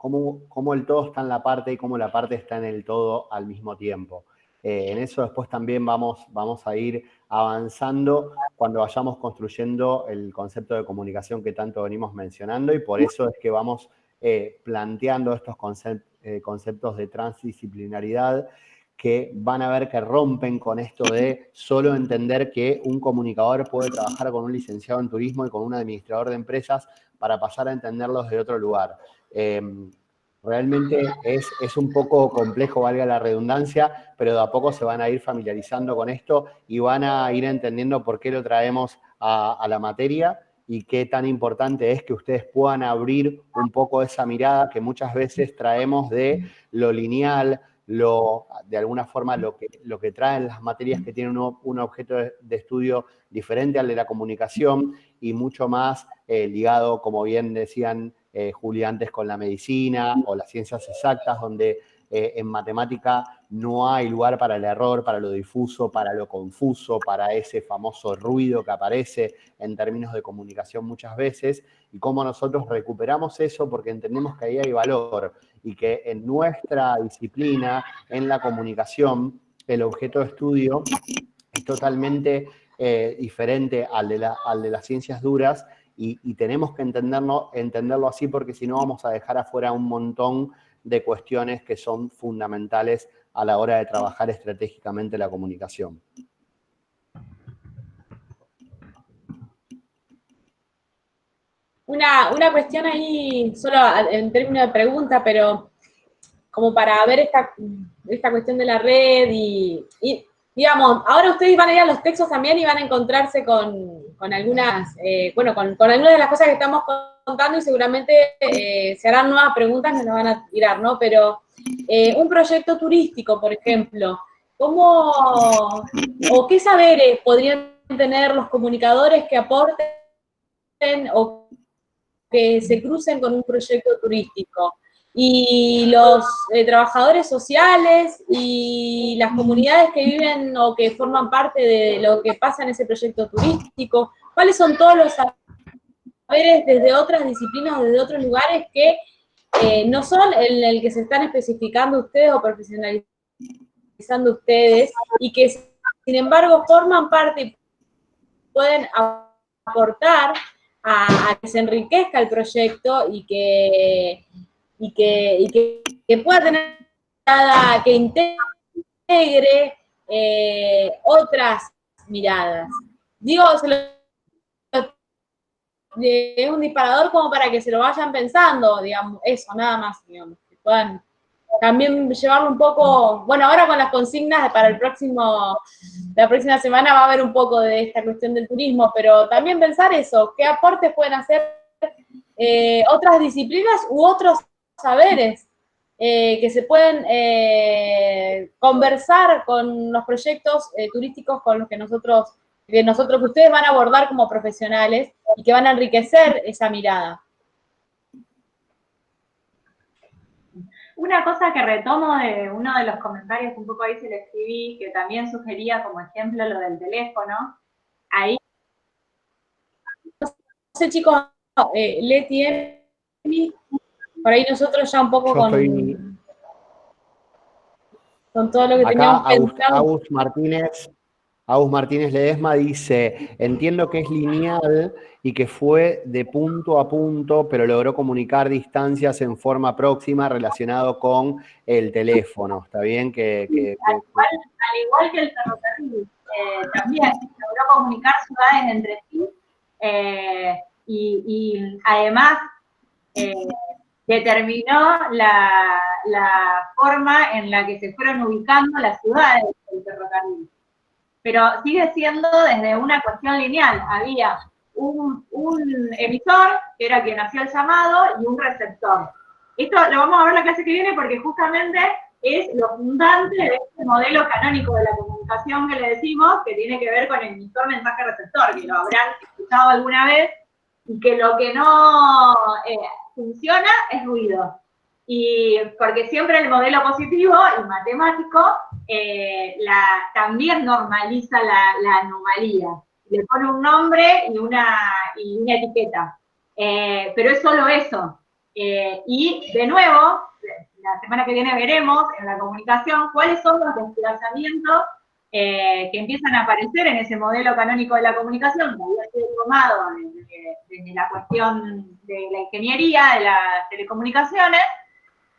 el todo está en la parte y cómo la parte está en el todo al mismo tiempo. En eso después también vamos a ir avanzando cuando vayamos construyendo el concepto de comunicación que tanto venimos mencionando, y por eso es que vamos planteando estos conceptos de transdisciplinaridad que van a ver que rompen con esto de solo entender que un comunicador puede trabajar con un licenciado en turismo y con un administrador de empresas para pasar a entenderlos de otro lugar. Realmente es un poco complejo, valga la redundancia, pero de a poco se van a ir familiarizando con esto y van a ir entendiendo por qué lo traemos a la materia y qué tan importante es que ustedes puedan abrir un poco esa mirada que muchas veces traemos de lo lineal, de alguna forma lo que traen las materias que tienen un objeto de estudio diferente al de la comunicación y mucho más ligado, como bien decían Julia antes, con la medicina o las ciencias exactas, donde en matemática no hay lugar para el error, para lo difuso, para lo confuso, para ese famoso ruido que aparece en términos de comunicación muchas veces, y cómo nosotros recuperamos eso porque entendemos que ahí hay valor y que en nuestra disciplina, en la comunicación, el objeto de estudio es totalmente diferente al de las ciencias duras y tenemos que entenderlo así porque si no vamos a dejar afuera un montón de cuestiones que son fundamentales a la hora de trabajar estratégicamente la comunicación. Una cuestión ahí, solo en términos de pregunta, pero como para ver esta cuestión de la red y digamos, ahora ustedes van a ir a los textos también y van a encontrarse con algunas, con algunas de las cosas que estamos contando y seguramente se harán nuevas preguntas que nos van a tirar, ¿no? Pero un proyecto turístico, por ejemplo, ¿cómo o qué saberes podrían tener los comunicadores que aporten o que se crucen con un proyecto turístico? Y los trabajadores sociales y las comunidades que viven o que forman parte de lo que pasa en ese proyecto turístico, ¿cuáles son todos los saberes desde otras disciplinas, desde otros lugares que no son el que se están especificando ustedes o profesionalizando ustedes y que sin embargo forman parte y pueden aportar a que se enriquezca el proyecto y que pueda tener que integre otras miradas? Digo, es un disparador como para que se lo vayan pensando, digamos, eso, nada más, digamos, que puedan también llevarlo un poco, bueno, ahora con las consignas para la próxima semana va a haber un poco de esta cuestión del turismo, pero también pensar eso, qué aportes pueden hacer otras disciplinas u otros saberes que se pueden conversar con los proyectos turísticos con los que que ustedes van a abordar como profesionales y que van a enriquecer esa mirada. Una cosa que retomo de uno de los comentarios, un poco ahí se le escribí, que también sugería como ejemplo lo del teléfono. Ahí. No sé, chicos, Leti, Emi, por ahí nosotros ya un poco con todo lo que teníamos pensado. Agus Martínez Ledesma dice, entiendo que es lineal y que fue de punto a punto, pero logró comunicar distancias en forma próxima relacionado con el teléfono. ¿Está bien? Al igual que el ferrocarril, también logró comunicar ciudades entre sí y además determinó la forma en la que se fueron ubicando las ciudades del ferrocarril. Pero sigue siendo desde una cuestión lineal. Había un emisor, que era quien hacía el llamado, y un receptor. Esto lo vamos a ver la clase que viene porque justamente es lo fundante de este modelo canónico de la comunicación que le decimos, que tiene que ver con el emisor, mensaje, receptor, que lo habrán escuchado alguna vez, y que lo que no funciona es ruido. Y porque siempre el modelo positivo y matemático también normaliza la anomalía. Le pone un nombre y una etiqueta. Pero es solo eso. Y de nuevo, la semana que viene veremos en la comunicación cuáles son los desplazamientos que empiezan a aparecer en ese modelo canónico de la comunicación, que había sido tomado desde la cuestión de la ingeniería, de las telecomunicaciones,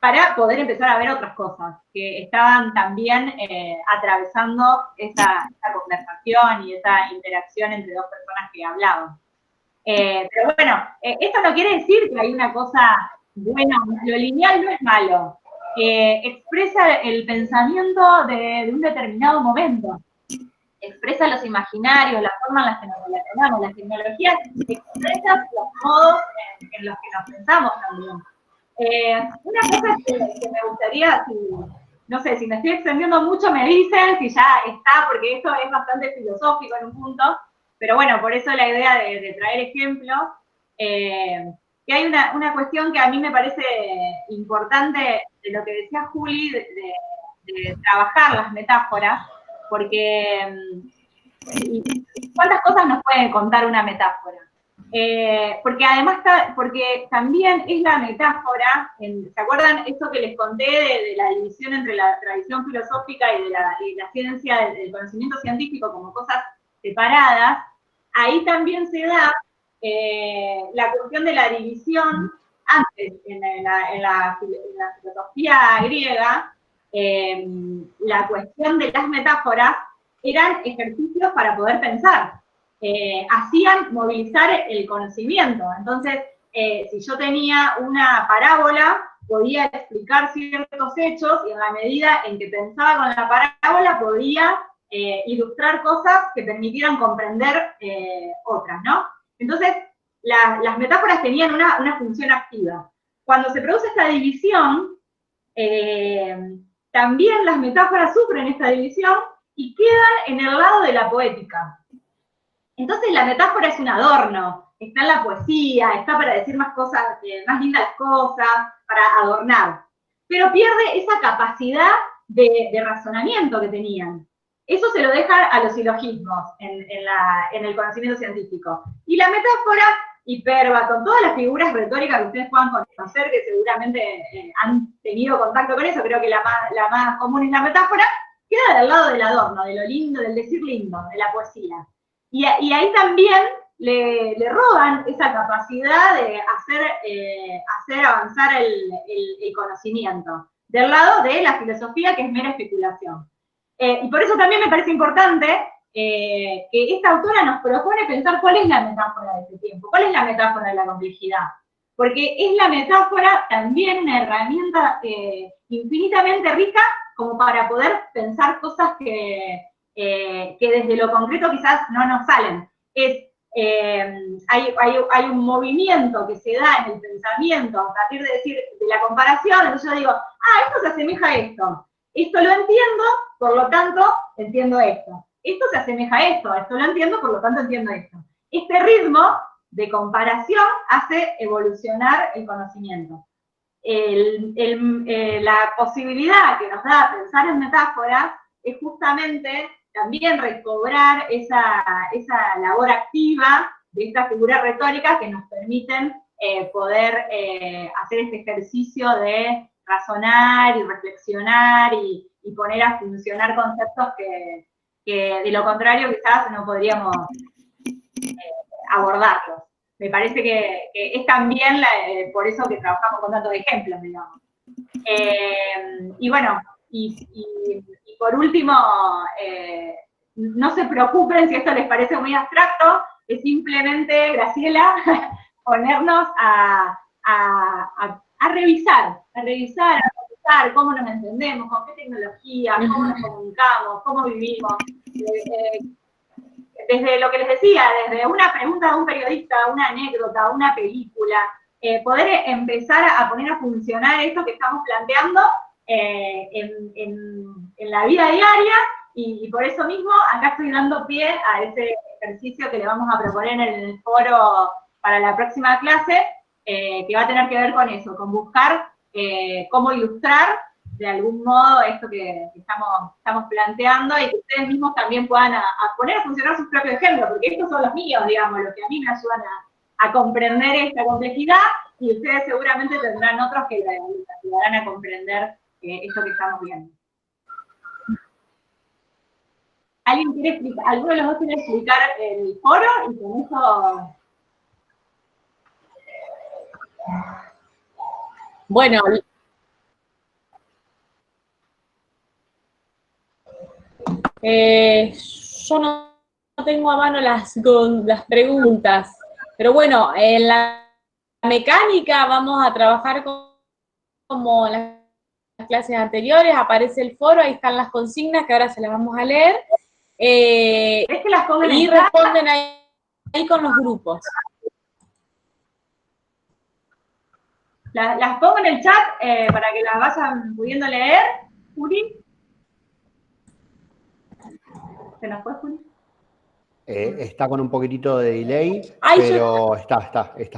para poder empezar a ver otras cosas que estaban también atravesando esa conversación y esa interacción entre dos personas que hablaban. Pero bueno, esto no quiere decir que hay una cosa buena, lo lineal no es malo. Expresa el pensamiento de un determinado momento. Expresa los imaginarios, la forma en la que nos relacionamos, las tecnologías, expresa los modos en los que nos pensamos también. Una cosa que me gustaría, no sé, si me estoy extendiendo mucho me dicen, si ya está, porque esto es bastante filosófico en un punto, pero bueno, por eso la idea de traer ejemplos, que hay una cuestión que a mí me parece importante de lo que decía Juli, de trabajar las metáforas, porque ¿cuántas cosas nos puede contar una metáfora? Porque además, porque también es la metáfora, ¿se acuerdan esto que les conté de la división entre la tradición filosófica y la ciencia, del conocimiento científico como cosas separadas? Ahí también se da la cuestión de la división, antes en la filosofía griega, la cuestión de las metáforas eran ejercicios para poder pensar. Hacían movilizar el conocimiento. Entonces, si yo tenía una parábola, podía explicar ciertos hechos y en la medida en que pensaba con la parábola podía ilustrar cosas que permitieran comprender otras, ¿no? Entonces, las metáforas tenían una función activa. Cuando se produce esta división, también las metáforas sufren esta división y quedan en el lado de la poética. Entonces la metáfora es un adorno, está en la poesía, está para decir más cosas, más lindas las cosas, para adornar. Pero pierde esa capacidad de razonamiento que tenían. Eso se lo deja a los silogismos en el conocimiento científico. Y la metáfora, Hiperbato, todas las figuras retóricas que ustedes puedan conocer, que seguramente han tenido contacto con eso, creo que la más común es la metáfora, queda del lado del adorno, de lo lindo, del decir lindo, de la poesía. Y ahí también le roban esa capacidad de hacer avanzar el conocimiento, del lado de la filosofía, que es mera especulación. Y por eso también me parece importante que esta autora nos propone pensar cuál es la metáfora de este tiempo, cuál es la metáfora de la complejidad. Porque es la metáfora también una herramienta infinitamente rica como para poder pensar cosas que desde lo concreto quizás no nos salen. Es hay un movimiento que se da en el pensamiento a partir de decir, de la comparación, entonces yo digo, esto se asemeja a esto. Esto lo entiendo, por lo tanto, entiendo esto. Esto se asemeja a esto lo entiendo, por lo tanto, entiendo esto. Este ritmo de comparación hace evolucionar el conocimiento. La posibilidad que nos da pensar en metáforas es justamente también recobrar esa labor activa de estas figuras retóricas que nos permiten poder hacer este ejercicio de razonar y reflexionar y poner a funcionar conceptos que de lo contrario quizás no podríamos abordarlos. Me parece que es también por eso que trabajamos con tantos ejemplos, digamos. Y bueno, y por último, no se preocupen si esto les parece muy abstracto, es simplemente, Graciela, ponernos a revisar, a revisar cómo nos entendemos, con qué tecnología, cómo nos comunicamos, cómo vivimos. Desde lo que les decía, desde una pregunta de un periodista, una anécdota, una película, poder empezar a poner a funcionar esto que estamos planteando en la vida diaria, y por eso mismo acá estoy dando pie a ese ejercicio que le vamos a proponer en el foro para la próxima clase, que va a tener que ver con eso, con buscar cómo ilustrar de algún modo esto que estamos planteando, y que ustedes mismos también puedan a poner a funcionar sus propios ejemplos, porque estos son los míos, digamos, los que a mí me ayudan a comprender esta complejidad, y ustedes seguramente tendrán otros que les ayudarán a comprender esto que estamos viendo. ¿Alguien quiere explicar? ¿Alguno de los dos quiere explicar el foro? Y con eso... Bueno, yo no tengo a mano las preguntas, pero bueno, en la mecánica vamos a trabajar como en las clases anteriores, aparece el foro, ahí están las consignas que ahora se las vamos a leer, ¿Es que las pongan y responden ahí con los grupos. Las pongo en el chat para que las vayan pudiendo leer, Juli. ¿Se nos fue, Juli? Está con un poquitito de delay, Ay, pero está, Juli.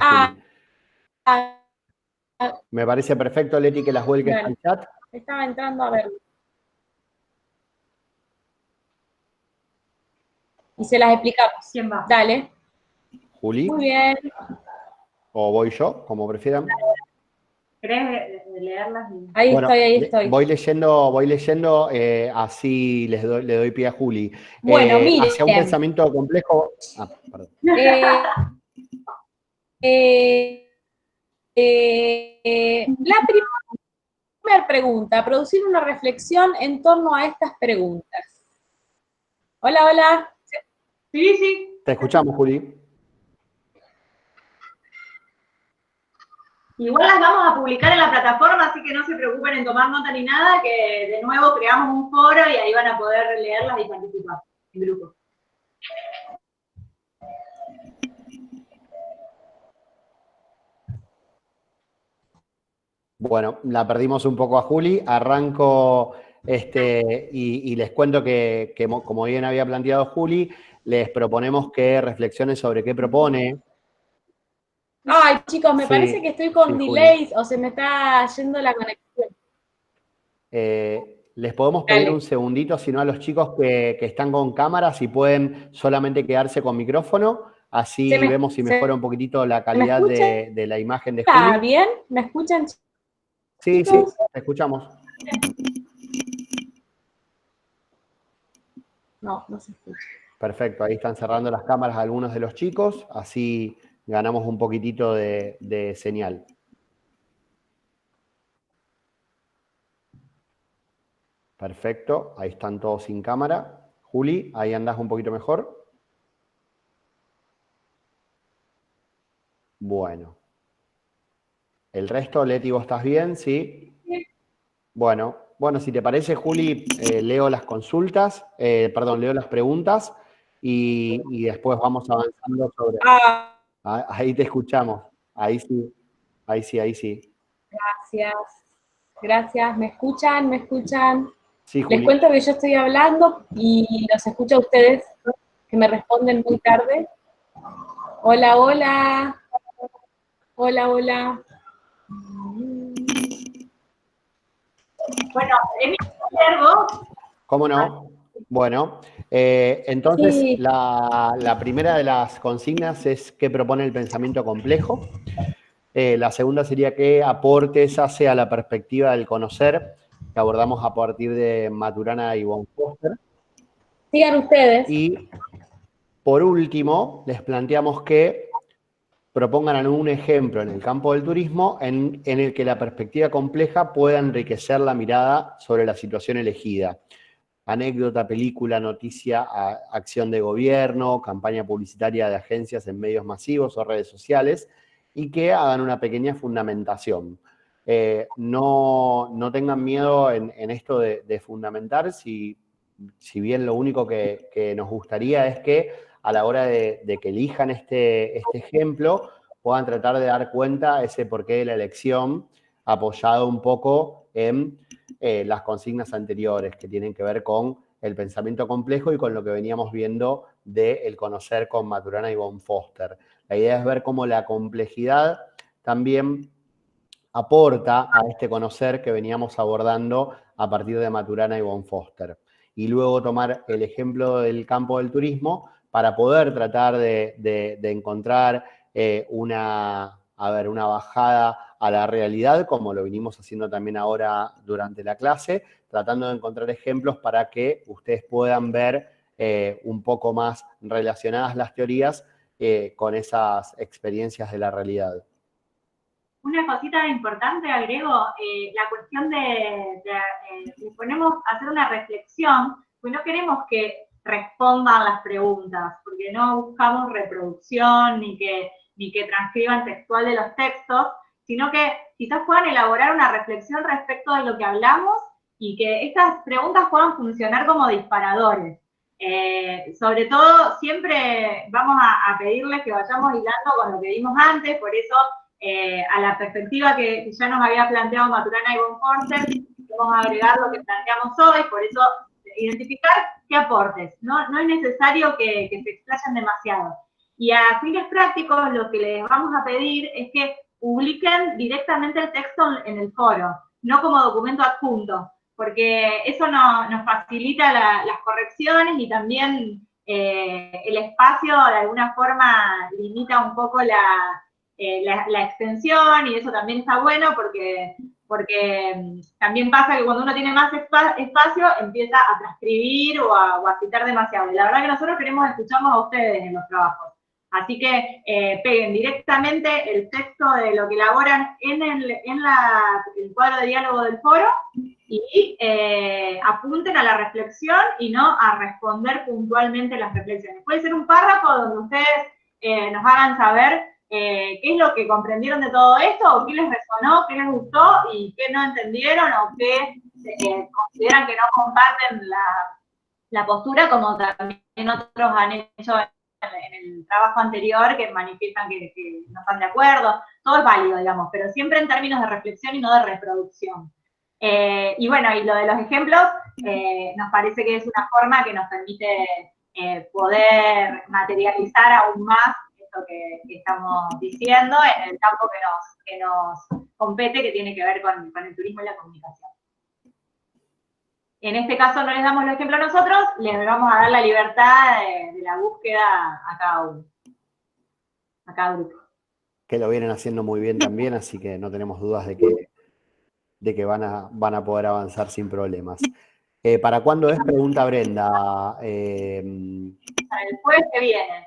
Me parece perfecto, Leti, que las vuelques al chat. Estaba entrando a ver. Y se las explicamos. ¿Quién va? Dale. Juli. Muy bien. O voy yo, como prefieran. ¿Querés leerlas? Ahí estoy. Voy leyendo, así le doy pie a Juli. Bueno, miren. Hacia un pensamiento complejo. Perdón. La primera pregunta, producir una reflexión en torno a estas preguntas. Hola. Sí. Te escuchamos, Juli. Igual las vamos a publicar en la plataforma, así que no se preocupen en tomar nota ni nada, que de nuevo creamos un foro y ahí van a poder leerlas y participar en grupo. Bueno, la perdimos un poco a Juli. Arranco y les cuento que, como bien había planteado Juli, les proponemos que reflexionen sobre qué propone. Ay, chicos, me parece que estoy con delays o se me está yendo la conexión. Les podemos pedir un segundito, si no, a los chicos que están con cámara, si pueden solamente quedarse con micrófono, así vemos si mejora un poquitito la calidad de la imagen de Juli. ¿Está bien? ¿Me escuchan? Sí, te escuchamos. No se escucha. Perfecto, ahí están cerrando las cámaras algunos de los chicos, así ganamos un poquitito de señal. Perfecto, ahí están todos sin cámara. Juli, ahí andás un poquito mejor. Bueno. El resto, Leti, ¿vos estás bien? ¿Sí? Bueno, si te parece, Juli, leo las consultas, leo las preguntas y después vamos avanzando sobre... Ahí te escuchamos, ahí sí. Gracias. ¿Me escuchan? Sí, Les Juli. cuento que yo estoy hablando y los escucho a ustedes que me responden muy tarde. Hola. Bueno, Emi, observo. ¿Cómo no? Bueno, entonces Sí. la primera de las consignas es qué propone el pensamiento complejo. La segunda sería qué aportes hace a la perspectiva del conocer, que abordamos a partir de Maturana y von Foster. Sigan ustedes. Y por último, les planteamos que propongan algún ejemplo en el campo del turismo en el que la perspectiva compleja pueda enriquecer la mirada sobre la situación elegida. Anécdota, película, noticia, acción de gobierno, campaña publicitaria de agencias en medios masivos o redes sociales, y que hagan una pequeña fundamentación. No tengan miedo en esto de fundamentar, si bien lo único que nos gustaría es que a la hora de que elijan este ejemplo, puedan tratar de dar cuenta ese porqué de la elección, apoyado un poco en las consignas anteriores, que tienen que ver con el pensamiento complejo y con lo que veníamos viendo del conocer con Maturana y von Foster. La idea es ver cómo la complejidad también aporta a este conocer que veníamos abordando a partir de Maturana y von Foster. Y luego tomar el ejemplo del campo del turismo para poder tratar de encontrar una bajada a la realidad, como lo venimos haciendo también ahora durante la clase, tratando de encontrar ejemplos para que ustedes puedan ver un poco más relacionadas las teorías con esas experiencias de la realidad. Una cosita importante, agrego, la cuestión de ponemos a hacer una reflexión, pues no queremos que respondan las preguntas, porque no buscamos reproducción ni que transcriban textual de los textos, sino que quizás puedan elaborar una reflexión respecto de lo que hablamos y que estas preguntas puedan funcionar como disparadores. Sobre todo, siempre vamos a pedirles que vayamos hilando con lo que vimos antes, por eso a la perspectiva que ya nos había planteado Maturana y von Foster, vamos a agregar lo que planteamos hoy, por eso identificar qué aportes. No es necesario que se explayen demasiado. Y a fines prácticos lo que les vamos a pedir es que publiquen directamente el texto en el foro, no como documento adjunto, porque eso nos facilita las correcciones y también el espacio de alguna forma limita un poco la extensión, y eso también está bueno porque también pasa que cuando uno tiene más espacio empieza a transcribir o a citar demasiado. Y la verdad que nosotros queremos escucharlos a ustedes en los trabajos. Así que peguen directamente el texto de lo que elaboran en el cuadro de diálogo del foro y apunten a la reflexión y no a responder puntualmente las reflexiones. Puede ser un párrafo donde ustedes nos hagan saber qué es lo que comprendieron de todo esto, o qué les resonó, qué les gustó y qué no entendieron, o qué consideran que no comparten la postura, como también otros han hecho en el trabajo anterior, que manifiestan que no están de acuerdo. Todo es válido, digamos, pero siempre en términos de reflexión y no de reproducción. Y bueno, y lo de los ejemplos, nos parece que es una forma que nos permite poder materializar aún más esto que estamos diciendo en el campo que nos compete, que tiene que ver con el turismo y la comunicación. En este caso no les damos el ejemplo a nosotros, les vamos a dar la libertad de la búsqueda a cada uno, a cada grupo. Que lo vienen haciendo muy bien también, así que no tenemos dudas de que van a poder avanzar sin problemas. ¿Para cuándo es? Pregunta Brenda. Para el jueves que viene.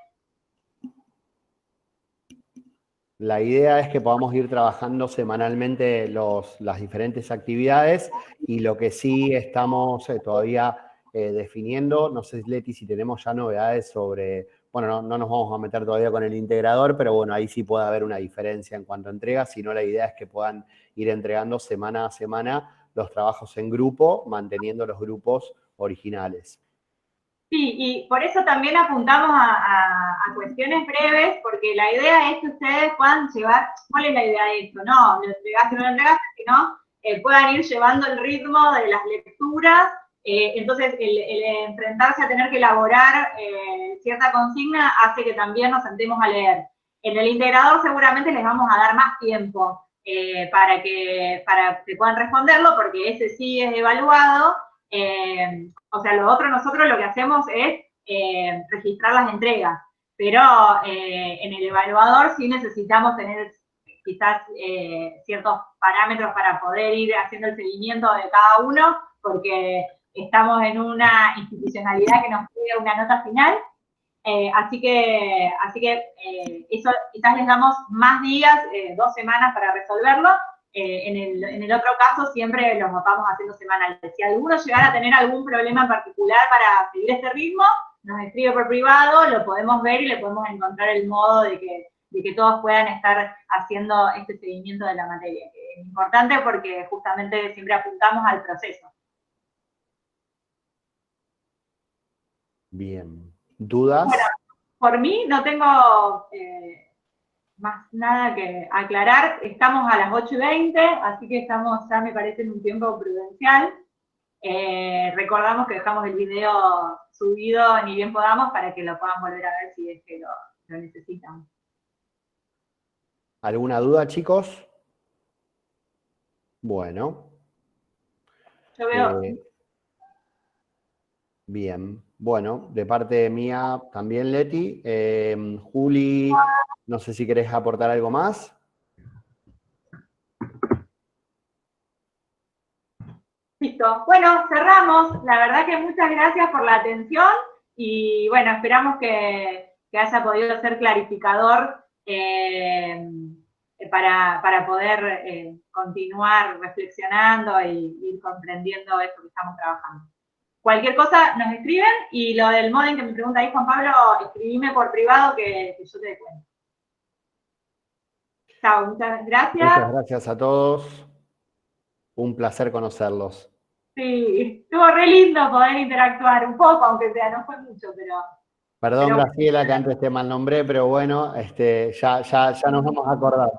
La idea es que podamos ir trabajando semanalmente las diferentes actividades, y lo que sí estamos todavía definiendo, no sé, Leti, si tenemos ya novedades sobre, bueno, no nos vamos a meter todavía con el integrador, pero bueno, ahí sí puede haber una diferencia en cuanto a entregas, sino la idea es que puedan ir entregando semana a semana los trabajos en grupo, manteniendo los grupos originales. Sí, y por eso también apuntamos a cuestiones breves, porque la idea es que ustedes puedan llevar, ¿cuál es la idea de esto? No, lo entregaste, no lo entregaste, sino puedan ir llevando el ritmo de las lecturas. Entonces, el enfrentarse a tener que elaborar cierta consigna hace que también nos sentemos a leer. En el integrador seguramente les vamos a dar más tiempo para que puedan responderlo, porque ese sí es evaluado. O sea, lo otro nosotros lo que hacemos es registrar las entregas, pero en el evaluador sí necesitamos tener quizás ciertos parámetros para poder ir haciendo el seguimiento de cada uno, porque estamos en una institucionalidad que nos pide una nota final, así que eso quizás les damos más días, 2 semanas para resolverlo. En el otro caso siempre los vamos haciendo semanales. Si alguno llegara a tener algún problema en particular para seguir este ritmo, nos escribe por privado, lo podemos ver y le podemos encontrar el modo de que todos puedan estar haciendo este seguimiento de la materia, que es importante porque justamente siempre apuntamos al proceso. Bien. ¿Dudas? Bueno, por mí no tengo más nada que aclarar. Estamos a las 8:20, así que estamos ya, me parece, en un tiempo prudencial. Recordamos que dejamos el video subido ni bien podamos para que lo puedan volver a ver si es que lo necesitan. ¿Alguna duda, chicos? Bueno. Yo veo... Bien. Bueno, de parte mía también, Leti. Juli, no sé si querés aportar algo más. Listo. Bueno, cerramos. La verdad que muchas gracias por la atención y bueno, esperamos que haya podido ser clarificador para poder continuar reflexionando y ir comprendiendo esto que estamos trabajando. Cualquier cosa nos escriben y lo del modem que me pregunta ahí Juan Pablo, escribime por privado que yo te cuento. Chao, muchas gracias. Muchas gracias a todos. Un placer conocerlos. Sí, estuvo re lindo poder interactuar un poco, aunque sea, no fue mucho, pero... Perdón, Graciela, que antes te mal nombré, pero bueno, ya nos vamos a acordar.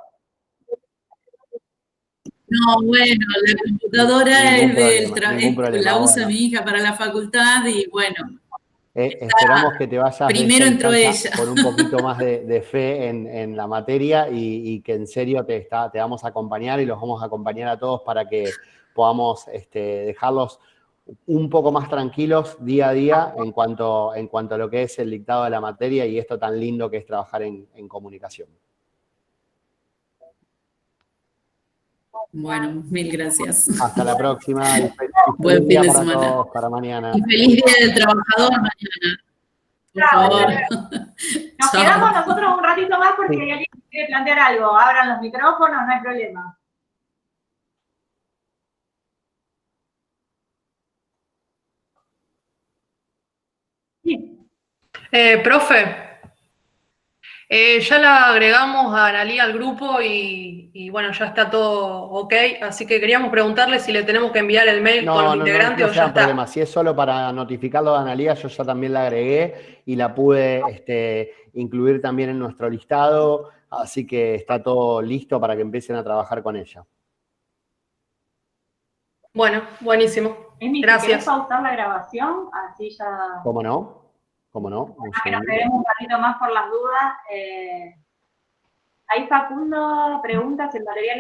No, bueno, la computadora Ningún es problema, la usa bueno. mi hija para la facultad y bueno. Esperamos que te vayas Primero entró ella. con un poquito más de fe en la materia y que en serio te vamos a acompañar y los vamos a acompañar a todos para que podamos dejarlos un poco más tranquilos día a día en cuanto a lo que es el dictado de la materia y esto tan lindo que es trabajar en comunicación. Bueno, mil gracias. Hasta la próxima. Buen fin de semana. Todos, para mañana. Y feliz Día del Trabajador mañana. Por favor. Nos quedamos nosotros un ratito más porque hay alguien que quiere plantear algo. Abran los micrófonos, no hay problema. Sí. Profe, ya la agregamos a Analía al grupo y bueno, ya está todo ok, así que queríamos preguntarle si le tenemos que enviar el mail con el integrante o ya está. Problema. Si es solo para notificarlo a Analía, yo ya también la agregué y la pude incluir también en nuestro listado, así que está todo listo para que empiecen a trabajar con ella. Bueno, buenísimo. Gracias. ¿Querés pausar la grabación? Así ya... ¿Cómo no? ¿Cómo no? Que nos quedemos un ratito más por las dudas. Ahí Facundo pregunta si el material